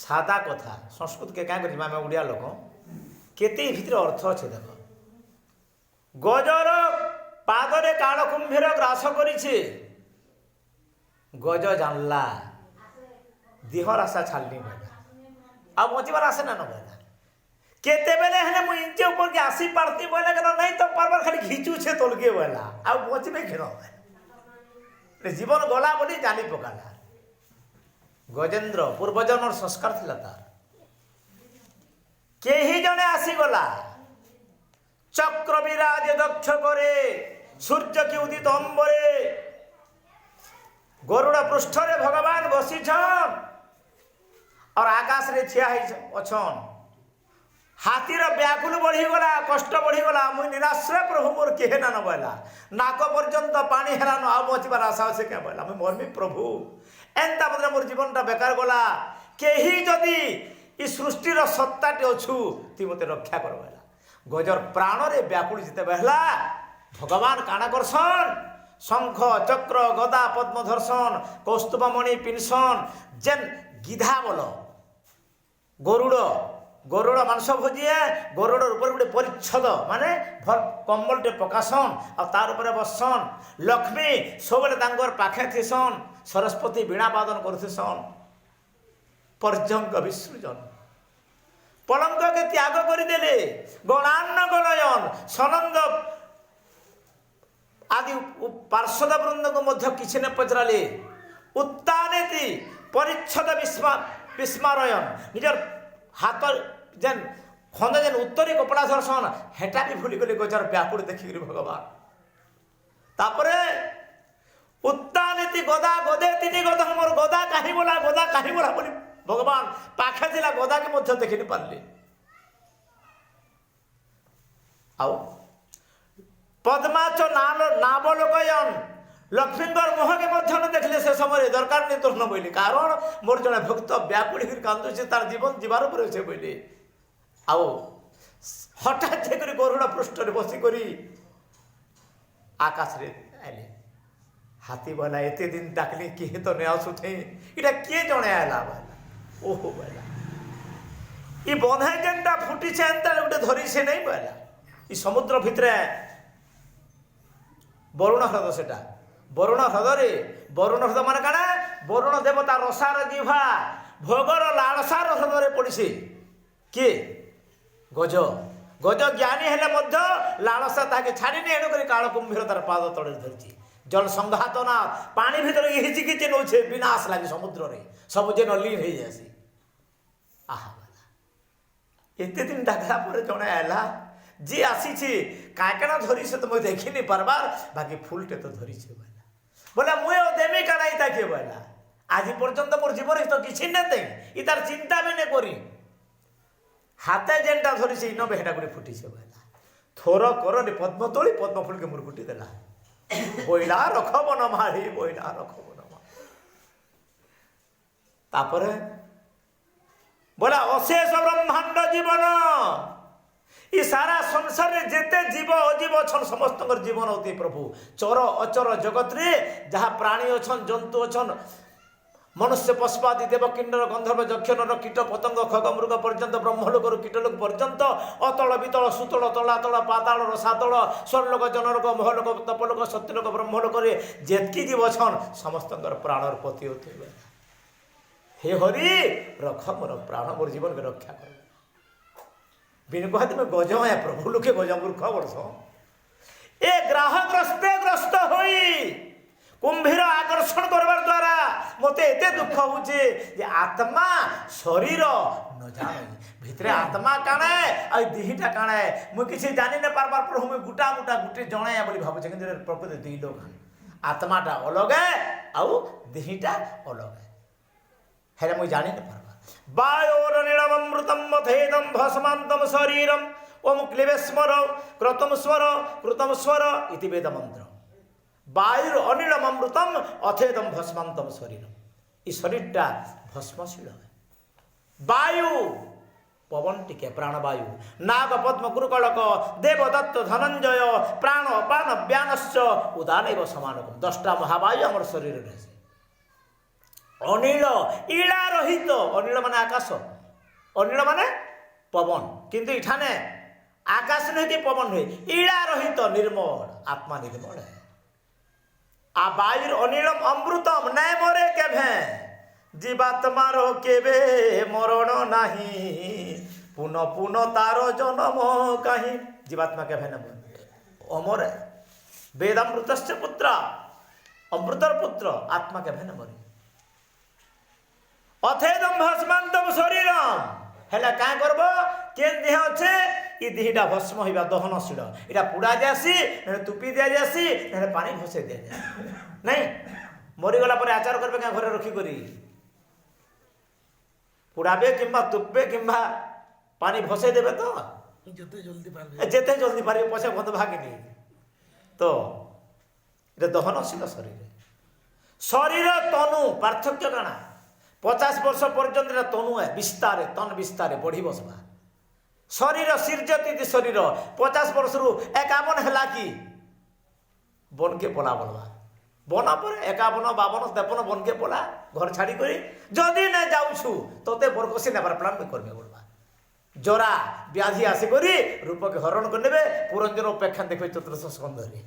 ସାଦା କଥା ସଂସ୍କୃତ କେ କାଁ କରି ଆମେ ଓଡ଼ିଆ ଲୋକ କେତେ ଭିତରେ ଅର୍ଥ ଅଛି ଦେଖ। ଗଜର ପାଦରେ କାଳ କୁମ୍ଭୀର ଗ୍ରାସ କରିଛି, ଗଜ ଜାଣିଲା ଦିହର ଆଶା ଛାଡ଼ିନି କହିଲା, ଆଉ ବଞ୍ଚିବାର ଆଶା ନା କହିଲା। କେତେବେଳେ ହେଲେ ମୁଁ ଇଞ୍ଚେ ଉପରକେ ଆସି ପାରତି ବୋଇଲା କେନ ନାଇଁ ତ ପାରବାର ଖାଲି ଘିଚୁଛେ ତଲକେ ବୋଇଲା, ଆଉ ବଞ୍ଚିବେ କେନ ଜୀବନ ଗଲା ବୋଲି ଜାନି ପକାଲା। ଗଜେନ୍ଦ୍ର ପୂର୍ବଜନ୍ମର ସଂସ୍କାର ଥିଲା ତାର। କେହି ଜଣେ ଆସିଗଲା, ଚକ୍ର ବିରାଜ ଦକ୍ଷ করে সূর্য কি উদিত অম্বরে, গরুড় পৃষ্ঠরে ভগবান বসিছন আর আকাশে ঠিয়া অছন। হাতির ব্যাকুল বড়িগলা, কষ্ট বড়িগলা, মুই নিরাশ্রয় প্রভু মোর কেহে না বলা, নাক পর্যন্ত পানি হেলান, আউ বঁচিবার আশা আছে কে বলা, আমি মরমি প্রভু এন্তা বদলে মোর জীবনটা বেকার গলা। কেহি যদি ই সৃষ্টির সত্তাটি অছু তুই মতে রক্ষা কর বলা। গজর প্রাণরে ব্যাকুল যেতে বেহলা ভগবান কানা করছন, শঙ্খ চক্র গদা পদ্ম ধর্ষণ কৌস্তুভমণি পিনসন, যেন গিধা বল গরুড়, গরুড় মাংস ভোজিয়ে গরুড়র উপরে গোটে পরিচ্ছদ মানে কম্বলটে পকাসন, আর তার উপরে বসন। লক্ষ্মী সবুলে তাঙ্কর পাখে থিসন, সরস্বতী বীণা বাদন করুথিসন। পর্যঙ্ক বিসৃজন পলঙ্ককে ত্যাগ করিদেলে, গণান্ন গণয়ন সনন্দ আদি পার্শ্বদ বৃন্দকে মধ্যে কিছু না পচরালে। উত্তানেতি পরিচ্ছদ বিস্মারয়ন, নিজের হাত যেন খন্দ যেন উত্তরী কপড়া ধরসন, হেটা বি ভুলি গলি গজর ব্যাকুল দেখিকি ভগবান। তারপরে উত্তানেতি গদা গদে তিনি গদা, মোর গদা কাহি বলা, গদা কাহি বলা বলি ভগবান পাখে লা গদাকে মধ্যে দেখিনি পারলে। আও পদ্মাচ নাবলোকয়ন, লক্ষ্মীঙ্কর মুহকে মধ্য দেখলে সে সময় দরকার নেই তোর বইলি, কারণ মোর জনে ভক্ত ব্যাকুড়ি কান্দুছে, তার জীবন যাবার উপরে সে বইলি। আও হঠাৎ করে গরুড় পৃষ্ঠরে বসি করি আকাশে আইলে। হাতি বলা এতে দিন ডাকলি কে তো নে আসুথে, এটা কে জনে আইলা বলা। ওহো বলা ই বঁধাই যেনটা ফুটিছে এনটা গোটে ধরিছে নেই বলা। ই সমুদ্র ভিতরে বরুণ হ্রদ, সেটা বরুণ হ্রদরে, বরুণ হ্রদ মানে কাଣା বরুণ দেবতা রসার জিহ্বা ভোগর লালসার হ্রদরে পড়িছে। কে গজ, গজ জ্ঞানী হেলে মধ্য লালসা তাকে ছাড়িনি, এণু করে কাল কুম্ভীর তার পাদ তলে ধরছে। জল সংঘাত না পানি ভিতরে হিচিকিচি নৌছে বিনাশ লাগে সমুদ্রে, সবু যেন লীন হয়ে যাসি। আহা এতে দিন ডাকলা পরে জনে আইলা, যে আসিছে কাঁকড়া ধরিছে তো মুই দেখিনি পারবার, বাকি ফুলটে তো ধরিছে বলা। বলে মুই দেমি কানাই তাকে বলা। আজ পর্যন্ত মোর জীবনে তো কিছু নেই, ই তার চিন্তা আমি নে করি। হাতে যেনটা ধরিছে ইনবে হেটা করে ফুটিছে বলা। থোর করনি পদ্ম তোলি পদ্ম ফুলকে মোর ফুটি দেলা। বইলা রখব না মারি, বইলা রখব না মারি। তারপরে বলা অশেষ ব্রহ্মাণ্ড জীবন, ই সারা সংসারে যেতে জীব অজীব অছন সমস্তর জীবন অতি প্রভু। চর অচর জগৎরে যাহা প্রাণী অছন জন্তু অছন, মনুষ্য পশুপাদি দেব কিন্নর গন্ধর্ব যক্ষ নর কীট পতঙ্গ খগ মৃগ পর্যন্ত ব্রহ্মলোকর কীটলোক পর্যন্ত অতল বিতল সুতল তলাতল পাতাল রসাতল স্বর্লোক জনলোক মহলোক তপলোক সত্যলোক ব্রহ্মলোকরে যেতকি জীব অছন সমস্তর প্রাণর পতি অতি। হে হরি রখ মোর প্রাণ, মোর জীবনকে রক্ষা কর। বিন কহ তুমি গজ হ্যাঁ প্রভু লোকে গজ মূর্খ বর্ষ। এ গ্রস্ত হই কুম্ভীর আকর্ষণ করবার দ্বারা মতে এতে দুঃখ হচ্ছে যে আত্মা শরীর ন জানে ভিতরে আত্মা কাণে আর দিহিটা কাণে মুই কিছু জানি না পারবার প্রভু মুই গুটা মুটা গুটে জনে বলি ভাবুছে, কিন্তু প্রকৃত দুই লোক আত্মাটা অলগে আউ দিহিটা অলগে, হেলে মুই জানি না পারবা। বায়োর নীলমৃতম মথেদম ভস্মান্তম শরীরম ওম ক্লিবেশ্বর ক্রতম স্বর কৃতম স্বর ইতি বেদ মন্ত্র। বায়ুর অনিলম অমৃতম অথেদম ভস্মান্তম শরীরম, এই শরীরটা ভস্মশীল হয়। বায়ু पवन टिके प्राणवायु नाग पद्म कुरुकलक देवदत्त धनंजय प्राण अपान व्यानश्च उदान समानकम 10टा महावायु आम शरीर रहे अनिल इला रहित अनिल माने आकाश अनिल माने पवन किंतु इठाने आकाश नहीं कि पवन हुए इला रहित निर्मल आत्मा निर्मल है आ वायुर अनिलम अमृतम नय मरे केभे जीवात्मार केबे मरण नाही पुन पुन तार जन्म कहीं जीवात्मा केभे न अमर है वेदामृतश्च पुत्र अमृतर पुत्र आत्मा केभे न मरे अथेदम भस्मांतम शरीरम हेला का करब के देह अच्छे ये देहटा भस्म होइबा दहनशील इटा पुड़ा जासी न तुपी दिया जासी न पानी भसे दिया जाए नहीं मरीगला पर आचार करबे का घरे रखी करी पुड़ाबे किंबा तुपबे किंबा पानी भसे देबे तो जेते जल्दी पारबे पछे बंद भागिनी तो इटा दहनशील शरीर तनु पार्थक्य काना 50 वर्ष पर्यंत तनु है विस्तार तन विस्तार बढ़ी बसवा शरीर सिर्जती शरीर 50 वर्ष रु 51 है कि बन के पला बोलवा बना पर 51 52 53 बन के पला घर छाड़ी करी जदि न जाऊछु तोते बरकसी नेबार प्लान में करबे बोलवा जरा व्याधि आसी करी रूप के हरण कर नेबे पुरंजन अपेक्षा देखबे चतुर्थ स्कंध रे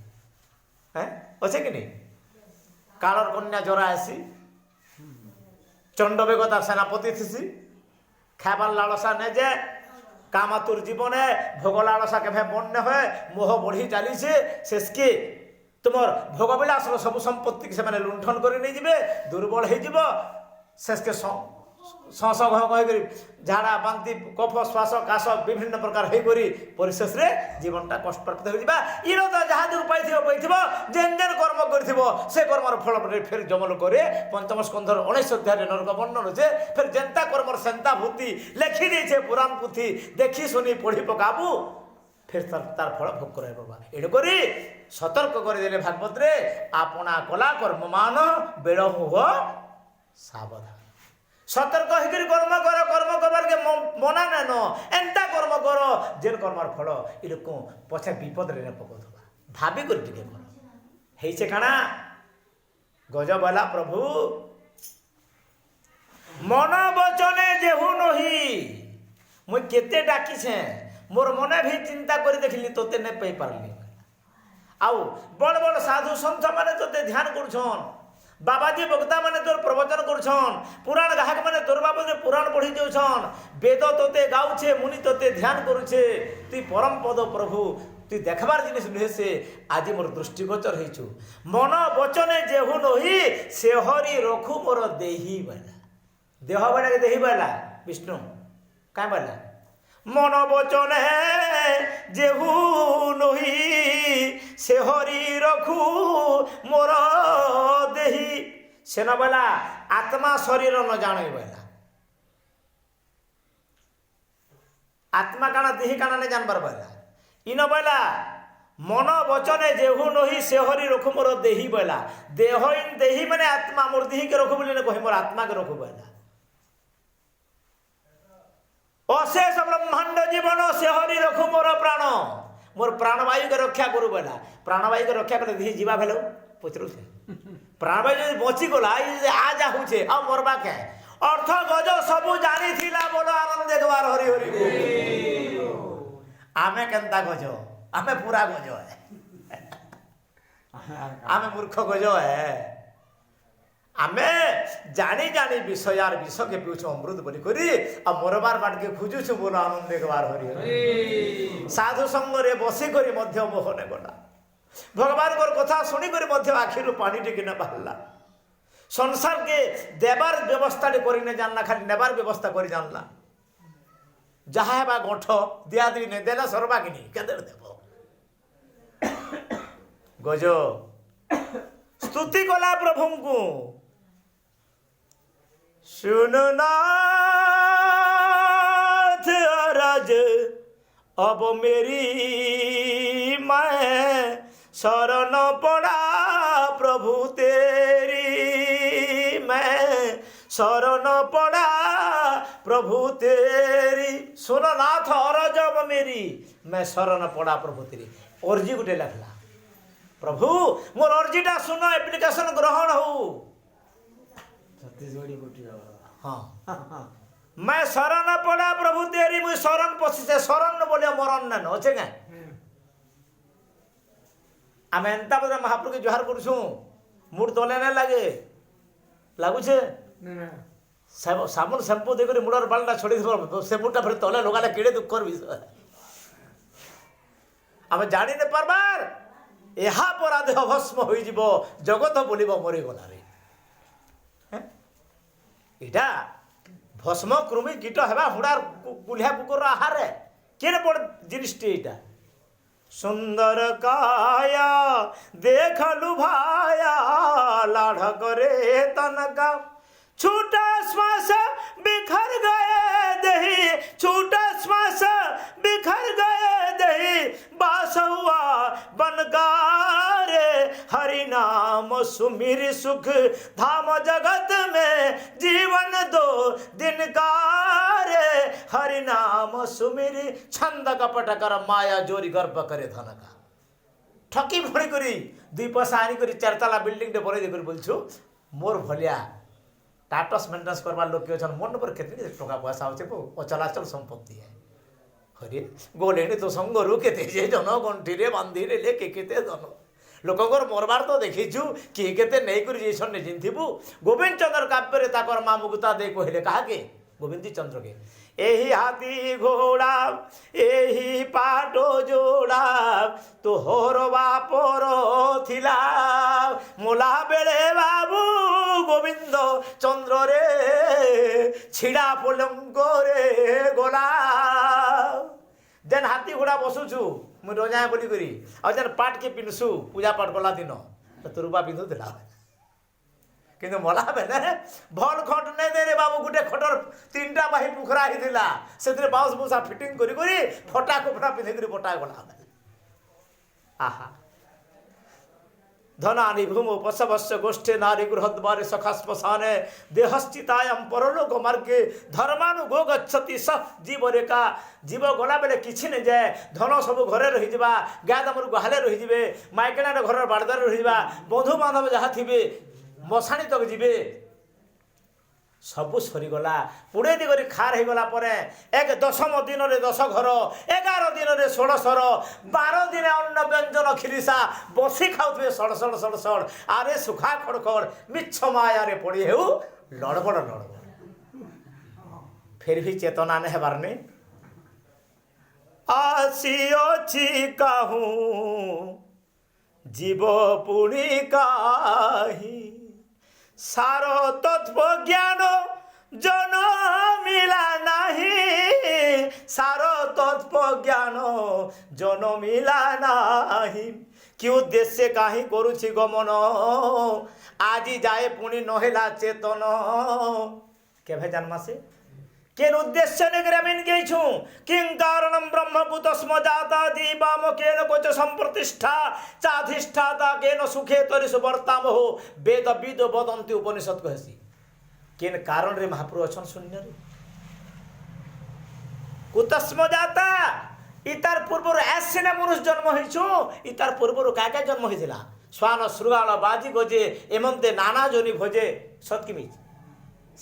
हैं अच्छे कि नहीं कालर कन्या जरा आसी चंडवेग तार सेनापति थीसी खाबार लालसा ने जे कामातुर जीवने भोग लालसा के बन न हुए मोह बढ़ी चली शेषके तुम भोगविलास सब संपत्ति से लुंठन कर नहीं जीवे दुर्बल हो शेषके सस घ कह झाड़ा बांति कफ श्वास काश विभिन्न प्रकार होकर परिशेष जीवनटा कष्ट प्राप्त हो इन तो जहाँ जो पाई जेन जेन कर्म कर से कर्मर फल फिर जमल करे पंचम स्कंधर 19 अध्याय नरक वर्णन अच्छे फिर जेनता कर्मर सेन्ता भूति लिखि दे पुराण पुथी देखी सुनी पढ़ी पकाबू फिर तार फल भोग कर ये करी सतर्क करदे भागवत रे आपना कला कर्म मान बेड़ हो सावधान सतर्क होकर कर्म करवार के मना न एंता कर्म कर जेन कर्मर फल ये लोग पछे विपद रे पकौथबा भाभी कर टिके कर हे से काना गजबला प्रभु मन वचने जेहू नही मुई केते डाकी छे मोर मने भी चिंता कर देखली तोते ने पई पारली आउ बड़ बड़ साधु संत माने तोते ध्यान करछन बाबाजी बक्ता माने तोर प्रवचन करछन पुराण गाहक माने तोर बाबू पुराण पढ़ी जाउछन वेद तोते गाउछे मुनि तोते ध्यान करुछे तुई परम पद प्रभु तुई देखबार जिनिस नुहे से आज मोर दृष्टिगोचर हेछु मन वचने जेहू नही से हरि रखु मोर देही बाला देह बाला के देही बाला विष्णु काय बाला मन वचने जेहू नही से हरि रखु मोर देही सेना बाला आत्मा शरीर न जाने बाला आत्मा काना देही काना ने जानबार बाला इन बाला मन वचने जेहू नही से हरि रखु मोर देही बाला देह इन देही माने आत्मा मोर देही के रखु बोली ने कहि मोर आत्मा के रखु बाला अशेष ब्रह्मांड जीवन से हरि रखु मोर प्राण मोर प्राणवायु के रक्षा करू बोला प्राणवायु के रक्षा कर दी जीवा भेलो पचरू से प्राणवायु जो बची गला आ जा हुचे आ मरबा के अर्थ गज सब जानी थिला बोलो आनंद देखबार हरि हरि आमे केनता गज आमे पूरा गज है आमे मूर्ख गज है आमे जानी जानी विषयार विष के पीछे अमृत बोली करी आ मरबार बाट के खोजुछु बोलो आनंद देखबार हरि हरि साधु संग रे बसी करी मध्य मोह ने गला भगवान को कथा सुनी करी मध्य आखिरु पानी टिके न बाहला संसार के देवार व्यवस्था करी न जानना खाली नेबार व्यवस्था करी जानला जहा बा गोठ दिया दी ने देला सरबा कि नहीं केदर देबो गजो स्तुति कला प्रभु को सुनो नाथ राज अब मेरी मैं शरण पड़ा प्रभु तेरी मैं शरण पड़ा प्रभु तेरी सुन नाथ अरजब मेरी मैं शरण पड़ा प्रभु तेरी अर्जी गुटे लिखला प्रभु मोर अर्जीटा सुन एप्लिकेशन ग्रहण हो हाँ मैं शरण पड़ा प्रभु तेरी मुझे शरण पशी से शरण बोले मरण न अच्छे क्या आम एंता बदे महाप्रभु के जुहार करुछु मुड़ तले नहीं लगे लगुचे साबुन शैम्पू देकर मुड़र बालटा छोड़ी से मुड़टा फिर तले लगाले केड़े दुखर विषय आम जानी नहीं पारबार यहा परा देह भस्म हो जगत बोलिब मरी गलारे इटा भस्म कृमि कीट हेबा हुड़ार कुलिया कुकुर आहार केने पड़ जिनिसटी इटा सुंदर काया देख लुभाया लाढ़ करे तनका छूटा श्वास बिखर गए दही छूटा श्वास बिखर गए दही बास हुआ बनकारे हरि नाम सुमिर सुख धाम जगत में जीवन दो दिन कारे हरि नाम सुमिर छंद कपट कर माया जोरी गर्भ करे धन का ठकी भड़ी करी दुई पैसा आनी करी चारतला बिल्डिंग टे बने देकर बोलछु मोर भलिया टाटस मेंटेनेंस करवार लोक किए मन पर केते टका पैसा होचे अचलाचल संपत्ति है हरे गोलेनी तो संगरु केते जे जन गंठी रे बांधी रे ले केते धन लोककर मरबार तो देखीछु किए केते नै करी जेसन ने जिंथिबु गोविंद चंद्र काव्य रे ताकर मां मुगता दे कहले कहा के गोविंद चंद्र के एही हाथी घोड़ा एही पाटो जोड़ा तोहर बापर थिला मोला बेले बाबू गोविंद चंद्र रे छिड़ा पलंग रे गोला जेन हाथी घोड़ा बसुछु मुझे रोजाए बोली करी और जेन पाट के पिनसु पूजा पाठ गला दिन तो तुरुबा पिंधु दिला किंतु मला बेले भल खट नहीं दे रे बाबू गुटे खटर तीनटा बाही पुखरा ही दिला से बाउंस बुसा फिटिंग करी करी फटा कपड़ा पिंधे करी फटा गला आहा धनानि भूमो पशवस्य गोष्ठे नारी गृहद्वारे सखा श्मशाने देहस्थितायां परलोक मार्गे धर्मानुगो गच्छति स जीव रेखा जीव गला बेले किछि नहीं जाए धन सब घरे रही जावा गाय दामर गुहाले रही जावे माइकेना घर बाड़दार रही जावा बंधु बांधव जहाँ थिबे मशाणी तक जीवे सबू सरीगला पुड़े दिगरी खार हो गला परे एक 10 दिन रे 10 घर 11 दिन रे 16 सर 12 दिन अन्न व्यंजन खिरिसा बसी खाऊे सड़ सड़ सड़ सड़ आरे सुखा खड़खड़ मिछ माया रे पड़ी हेउ लड़बड़ लड़बड़ फिर भी चेतना ने हेबार नहीं आसी अछि कहूँ जीव पुणी काही सारो तत्व ज्ञान जन मिला नहीं सारो तत्व ज्ञान जन मिला नहीं कि उद्देश्य कहीं करुछि गमन आज जाए पुणी नहेला चेतन केभे जन्मा से केन उद्देश्य ने ग्रामीण गेछु किं कारणम ब्रह्मभूत स्म जाता दीवाम केन कोच संप्रतिष्ठा चाधिष्ठाता केन सुखे तरि सुवर्ताम हो वेद विद वदन्ति उपनिषद कहसी केन कारण रे महाप्रभु अछन शून्य रे कुतस्म जाता इतार पूर्वर ऐसे मनुष्य जन्म होइछु इतार पूर्वर काका जन्म होइथिला स्वान श्रृगाल बाजी गजे एमंते नाना जोनि भोजे सतकिमिज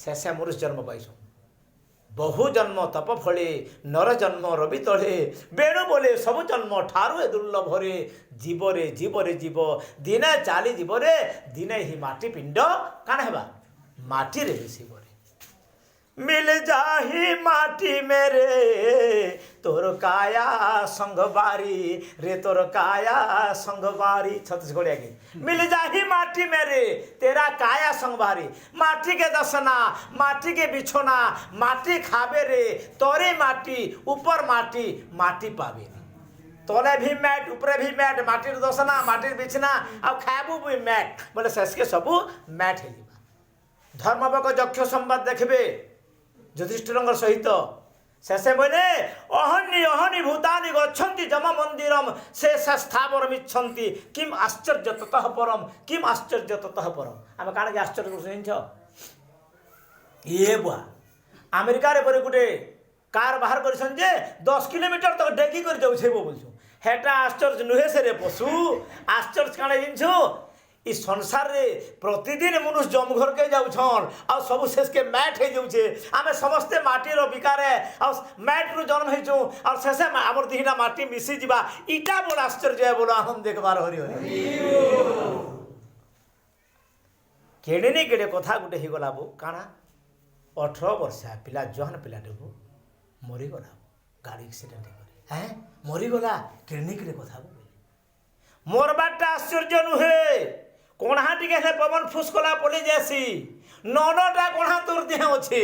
शेषे मनुष्य जन्म पाइछु बहु जन्म तप फले नर जन्म रवि तले बेणु बोले सब जन्म ठारू ए दुर्लभ रे जीव दिने चाली जीव रे दिने ही माटी पिंड काण हेबा माटी रे मिसिब रे मिल जाही माटी मेरे तोर काया संगवारी रे तोर काया संगवारी छत्तीसगढ़िया के मिल जाही माटी मेरे तेरा काया संगवारी माटी के दसना माटी के बिछोना माटी खाबे रे तोरे माटी ऊपर माटी माटी पावे तले भी मैट ऊपर भी मैट माटी दसना माटी बिछना आ खाबू भी मैट बोले शेष के सबू मैट है धर्मवक यक्ष संवाद देखबे युधिष्ठिर सहित शेषे बोले अहनि अहनि भूतानि गच्छन्ति जम मंदिरम शेष स्थावर मिच्छन्ति किम आश्चर्य ततः परम किम आश्चर्य ततः परम आम काण के आश्चर्य ये बुआ अमेरिका रे गोटे कार बाहर कर 10 किलोमीटर तक डेगी कर जाऊे बोलूँ हेटा आश्चर्य नुहे से रे पशु आश्चर्य काणे जिनछु इ संसार रे प्रतिदिन मनुष्य जमघर के जाउछन आ सब शेष के मैट हे जाउछे आमे समस्ते माटी रो बिकारे आ मैट रो जन्म हेजु आ शेष हमर दिहिना माटी मिसी जिबा इटा बड़ आश्चर्य है बोलो आनंद देखबार हरि हरि केडे ने केडे कथा गुटे हे गला बो काना 18 वर्षा पिला जहन पिलाटे बो मरी गला गाड़ी एक्सीडेंट करे हैं मरी गला क्लिनिक रे कथा बो मोर बाटा आश्चर्य नुहे कोणा टिके हे पवन फुसकला पड़ी जासी ननटा कोणा तोर देह अच्छे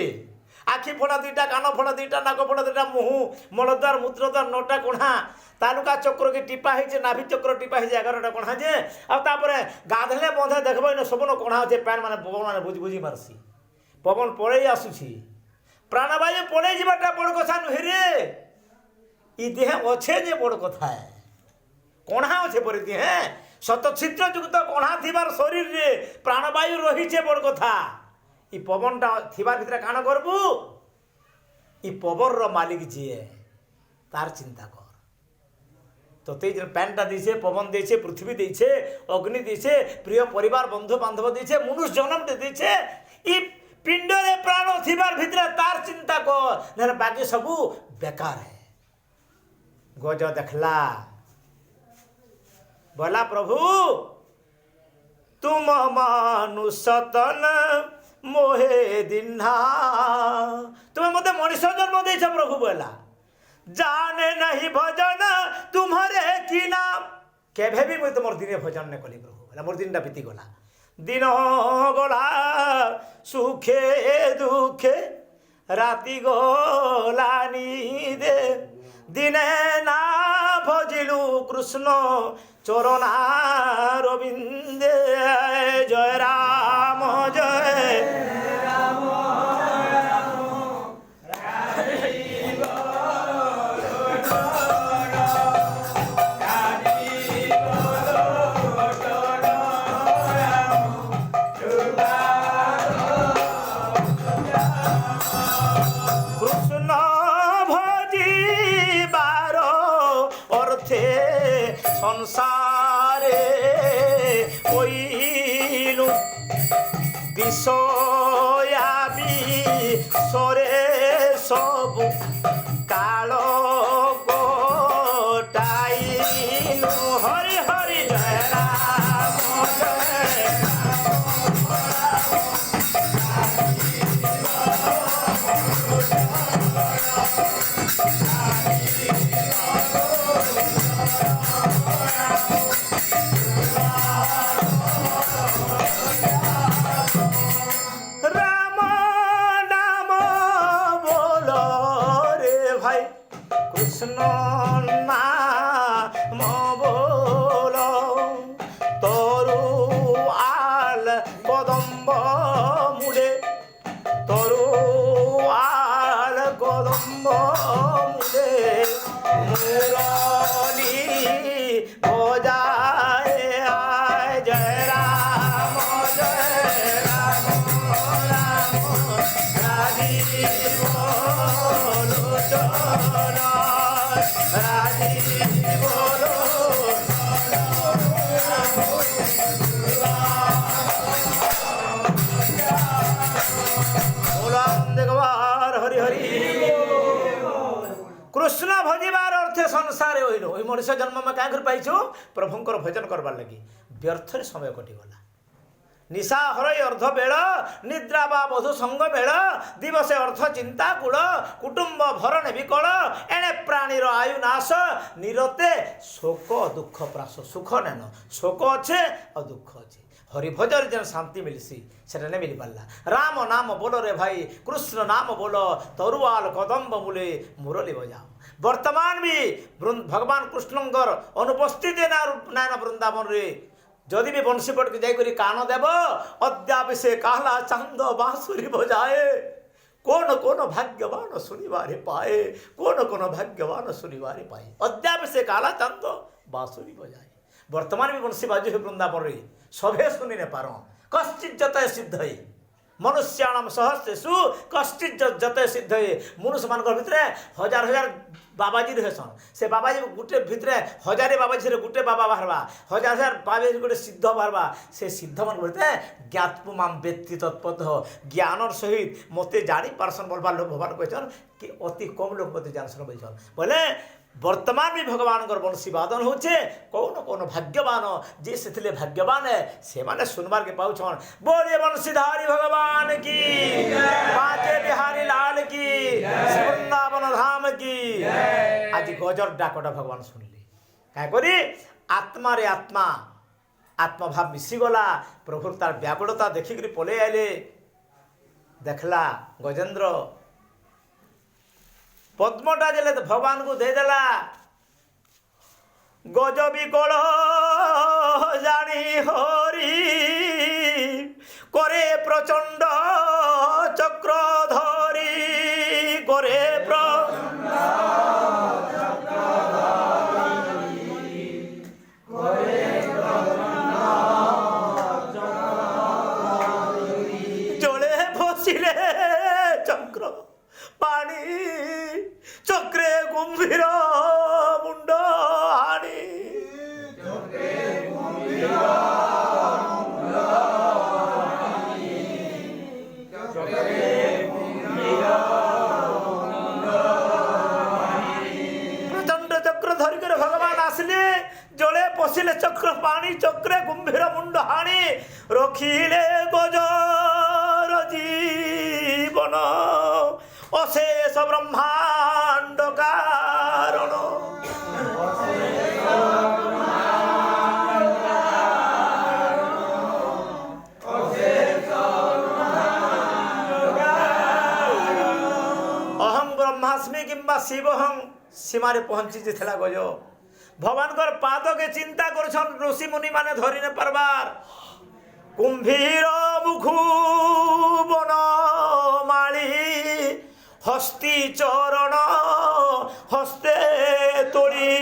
आखि फोड़ा दुईटा कान फोड़ा दुईटा नाक फोड़ा दुईटा मुह मलद्वार मूत्रद्वार नौटा कोणा तालुका चक्र के टिपा है नाभि चक्र टिपा है 11टा कोणा जे आपर गाधले बंधे देखब इन सबन कोणा अच्छे पैन मैंने पवन मैंने बुझी बुझी मारसी पवन पड़े आसुची प्राणवायु पड़े जाटा बड़ कथा नुहे रे इ देह अच्छे जे बड़ कथा है कोणा अच्छे पर देह शतछिद्र युक्त कोणा थिबार शरीर रे प्राणवायु रही बड़ कथा इ पवनटा थिबार भितर काण करबू इ पवन रो मालिक जी तार चिंता कर तोते जो पैनटा दीछे पवन देछे पृथ्वी देछे अग्नि देछे प्रिय परिवार बंधु बांधव देछे मनुष्य जन्म देछे इ पिंड रे प्राण थिबार भितर तार चिंता कर न बाकी सबू बेकार है गज देखला बोला प्रभु तुम मनुष्यतन मोहे दिन्हा तुम्हें मत मनुष्य जन्म देछ प्रभु बोला जाने नहीं भजन तुम्हारे की नाम केभे भी मुझे तुम दिने भजन ने कली प्रभु बोला मोर दिन बीती गला दिन गला सुखे दुखे राति गलानी दे दिने ना भजिलु कृष्ण चोरना रविंदे जय राम जय राम संसारे ओइलु विषयाबी सरे सबु कालो गोटाइनु हरि हरि जय राम जय कृष्ण नाम बोलो तोरु आल कदम्ब मुड़े तोरु आल कदम्ब मुड़े मुरली बजाए आए जय राम राम राजीव हरि हरि कृष्ण भजिबार अर्थ संसार होइलो ओइ मनुष्य जन्म में क्या कर पाइछु प्रभुंकर भजन करबार लगी व्यर्थ समय कटिगला निशा हरई अर्ध बेल निद्रा बा बधु संग मेल दिवसे अर्थ चिंता कूल कुटुंब भरण विकल एणे प्राणीर आयु नाश निरते शोक दुख प्रास सुख नेन शोक अच्छे और दुख अच्छे हरिभजन जेन शांति मिलसी सेटा नहीं मिल पाला राम नाम बोलो रे भाई कृष्ण नाम बोलो तरुआल कदम्ब मूले मुरली बजाओ वर्तमान भी भगवान कृष्णंकर अनुपस्थिति नारायण वृंदावन रे जदि भी बंशी पट के जाकर कान देव अद्यापि से कहला चांद बांसुरी बजाए कौन कौन भाग्यवान सुनिवारे पाए कौन कौन भाग्यवान सुनिवारे पाए अद्यापि से कहला चांद बांसुरी बजाए वर्तमान भी बंशी बाजू है वृंदावन रे सभे सुनी ने पार कश्चित जत सिद्ध मनुष्याणाम सहस्रेषु कश्चित् जते सिद्धये मनुष्य मान भितर हजार हजार बाबाजी रहसन से बाबाजी गुटे भितर हजारे बाबाजी रे गुटे बाबा बाहरवा हजार हजार बाबाजी गोटे सिद्ध बाहरवा से सिद्ध मान भितर ज्ञातपुमाम व्यक्ति तत्पथ ज्ञान सहित मते जानी पारसन बोलबार लोक भगवान कहछन कि अति कम लोक मते जानसन बोलछन बोले वर्तमान भी भगवान बंशी वादन होचे कौन कौन भाग्यवान जे से भाग्यवान है से माने सुनबार के पाउछन बोले बंशीधारी भगवान की बाजे बिहारी लाल की वृंदावन धाम की आज गजर डाकटा भगवान सुनले क्या करी आत्मा रे आत्मा आत्मभाव मिशीगला प्रभु तार व्याकुलता देखिक पलि आइले देखला गजेंद्र पद्मटा जेले तो भगवान को दे देला गज विकल जानी हरि करे प्रचंड चक्र धरी करे जले फसिले चक्र पानी चक्रे गंभीर मुंड हाणी प्रचंड चक्र धरिक भगवान आसले जले पशिले चक्र पानी चक्रे गंभीर मुंड हाणी रखिले गजर जीवन अशेष ब्रह्मांड कारण अहं ब्रह्मास्मि किंबा शिवहं सीमारे पहुंची थिला गज भगवान पाद के चिंता करछन ऋषि मुनि माने धरी न पारबार कुंभीर मुखु बन माली हस्ती चरण हस्ते तोड़ी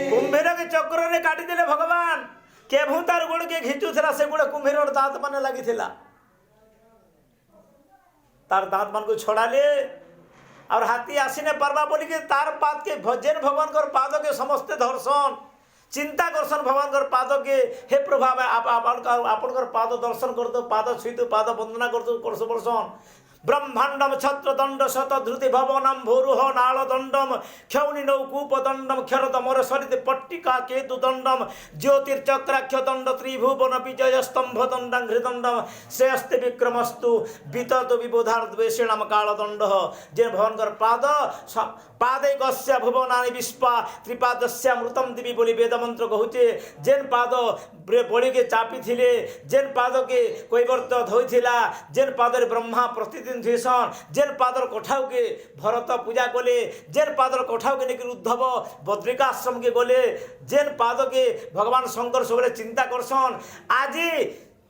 कुंभीर के चक्र रे काटी देले भगवान के भूतार गोड़ के घिचुला से गोड़े कुंभीर दांत माने लगी तार दांत मान को छड़ाले और हाथी आसीने पार्बा बोली के तार पाद के भजन भगवान कर पाद के समस्त दर्शन चिंता करसन भगवान कर पाद के हे प्रभाव आपन पाद दर्शन कर दो पाद छुई दो पाद वंदना कर दो करसो बर्षण ब्रह्मांडम छत्रदंड शतधृति भवनम भूरुह नाल दंडम क्षौणी नौकूप दंडम क्षरत मोर सरित पट्टिका केतु दंडम ज्योतिर्चक्राक्ष दंड त्रिभुवन विजय स्तंभ दंडं हृदंडम श्रेयस्ते विक्रमस्तु वितत विबोधार द्वेषिणम काल दंड जे भवनकर पाद पादैकस्य भुवनानि विश्वा त्रिपादस्य मृतम दिवी बोली वेद मंत्र कहूचे जेन पाद बड़ी के चापी थिले जेन पाद के कैवर्त धोईथिला जेन पादर ब्रह्मा प्रतिदिन धुईसन जेन पादर कोठाऊ के भरत पूजा कले जेन पादर कोठाऊ के निकल उद्धव बद्रिकाश्रम के गले जेन पाद के भगवान शंकर सब चिंता करसन आज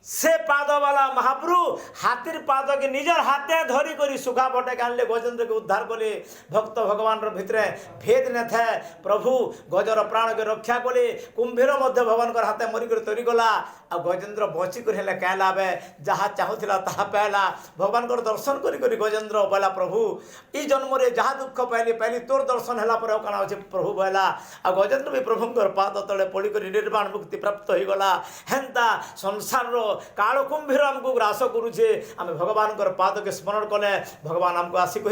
से पाद वाला महाप्रभु हाथीर पाद के निजर हाथे धरी करी सुखा भटे के आनले गजेंद्र के उद्धार कले भक्त भगवान भितर भेद न था प्रभु गजर प्राण के रक्षा कले कुंभीर मध्य भगवान हाथे मरिक तरी गला आ गजेंद्र बचिक क्या लाभ जहाँ चाहूला ता पाला भगवान दर्शन करी गजेंद्र बोला प्रभु ई जन्म रे जहाँ दुख पाइली पाइली तोर दर्शन है कण अच्छे प्रभु बोला आ गजेंद्र भी प्रभुंर पाद तले पड़िक निर्वाण मुक्ति प्राप्त हो गला हेन्ता संसार काल कुंभीर आमको ग्रास करुचे आम भगवान पाद के स्मरण कले भगवान आमको आसिक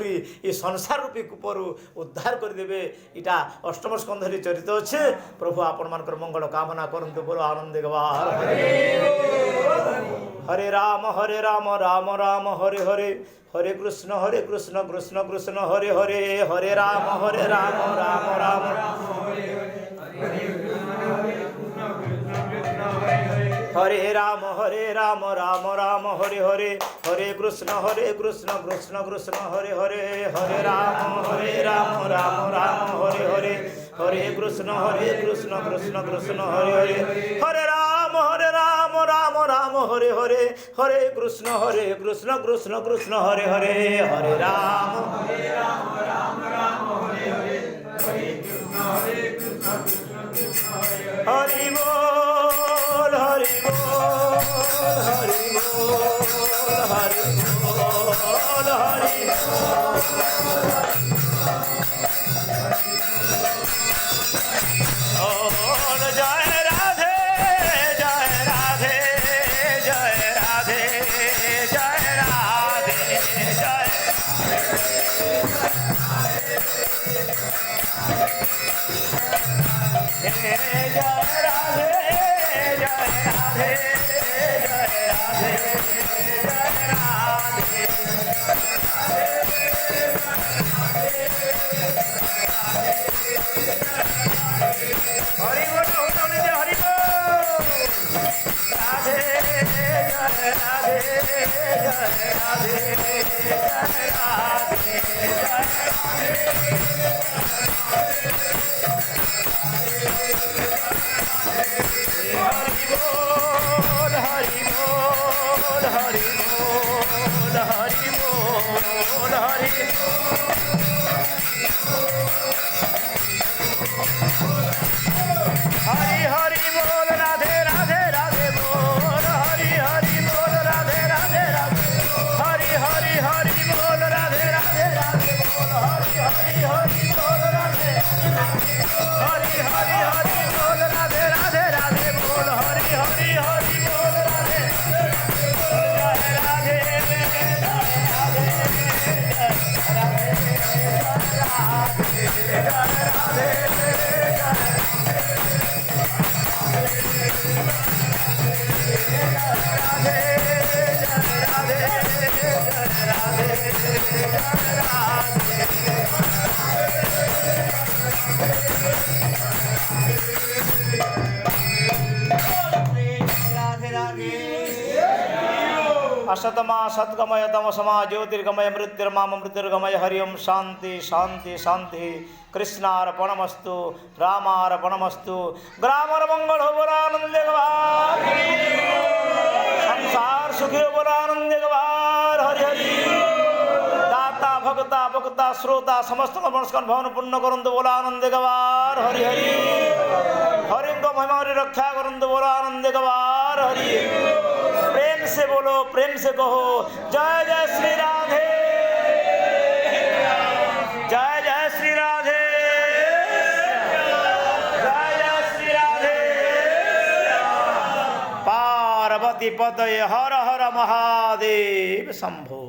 ये संसार रूपी कूपर उद्धार करदे इटा अष्टम स्कंधरी चरित अच्छे प्रभु आपण मान मंगल कामना करंतु बोलो आनंद गवार हरे राम राम राम हरे हरे हरे कृष्ण कृष्ण कृष्ण हरे हरे हरे राम राम राम हरे राम राम राम हरे हरे हरे कृष्ण कृष्ण कृष्ण हरे हरे हरे राम राम राम हरे हरे हरे कृष्ण कृष्ण कृष्ण हरे हरे हरे राम राम राम राम हरे हरे हरे कृष्ण कृष्ण कृष्ण हरे हरे हरे राम राम राम हरे हरे हरे कृष्ण कृष्ण हरि बोल हरि बोल हरि बोल हरि बोल हरि बोल जय राधे जय राधे जय राधे जय राधे जय जय राधे जय राधे जय राधे जय राधे हरि बोल हरि बोल राधे जय राधे जय राधे जय राधे हरि बोल हरि बोल हरि बोल हरि बोल हरि हरि हरि बोल राधे राधे राधे बोल हरि हरि बोल राधे राधे राधे हरि हरि हरि बोल राधे राधे राधे बोल हरि हरि हरि बोल राधे हरि हरि हरि बोल राधे राधे राधे बोल हरि हरि हरि बोल राधे जय राधे जय राधे जय राधे जय राधे असतमा सद्गमय तमसमा ज्योतिर्गमय मृत्युर्माम मृत्युर्गमय हरि ओम शांति शांति शांति कृष्णार्पणमस्तु रामार्पणमस्तु ग्रामर मंगल हो बोलानंद गवार संसार सुखी हो बोलानंद गवार हरि हरि दाता भक्ता भक्ता श्रोता समस्त मनस्कान भवन पुण्य करंद बोलानंद गवार हरि हरि हरि को महिमा रक्षा करंद बोलानंद गवार हरि प्रेम से बोलो प्रेम से कहो जय जय श्री राधे जय जय श्री राधे जय जय श्री राधे पार्वती पतये हर हर महादेव शंभो।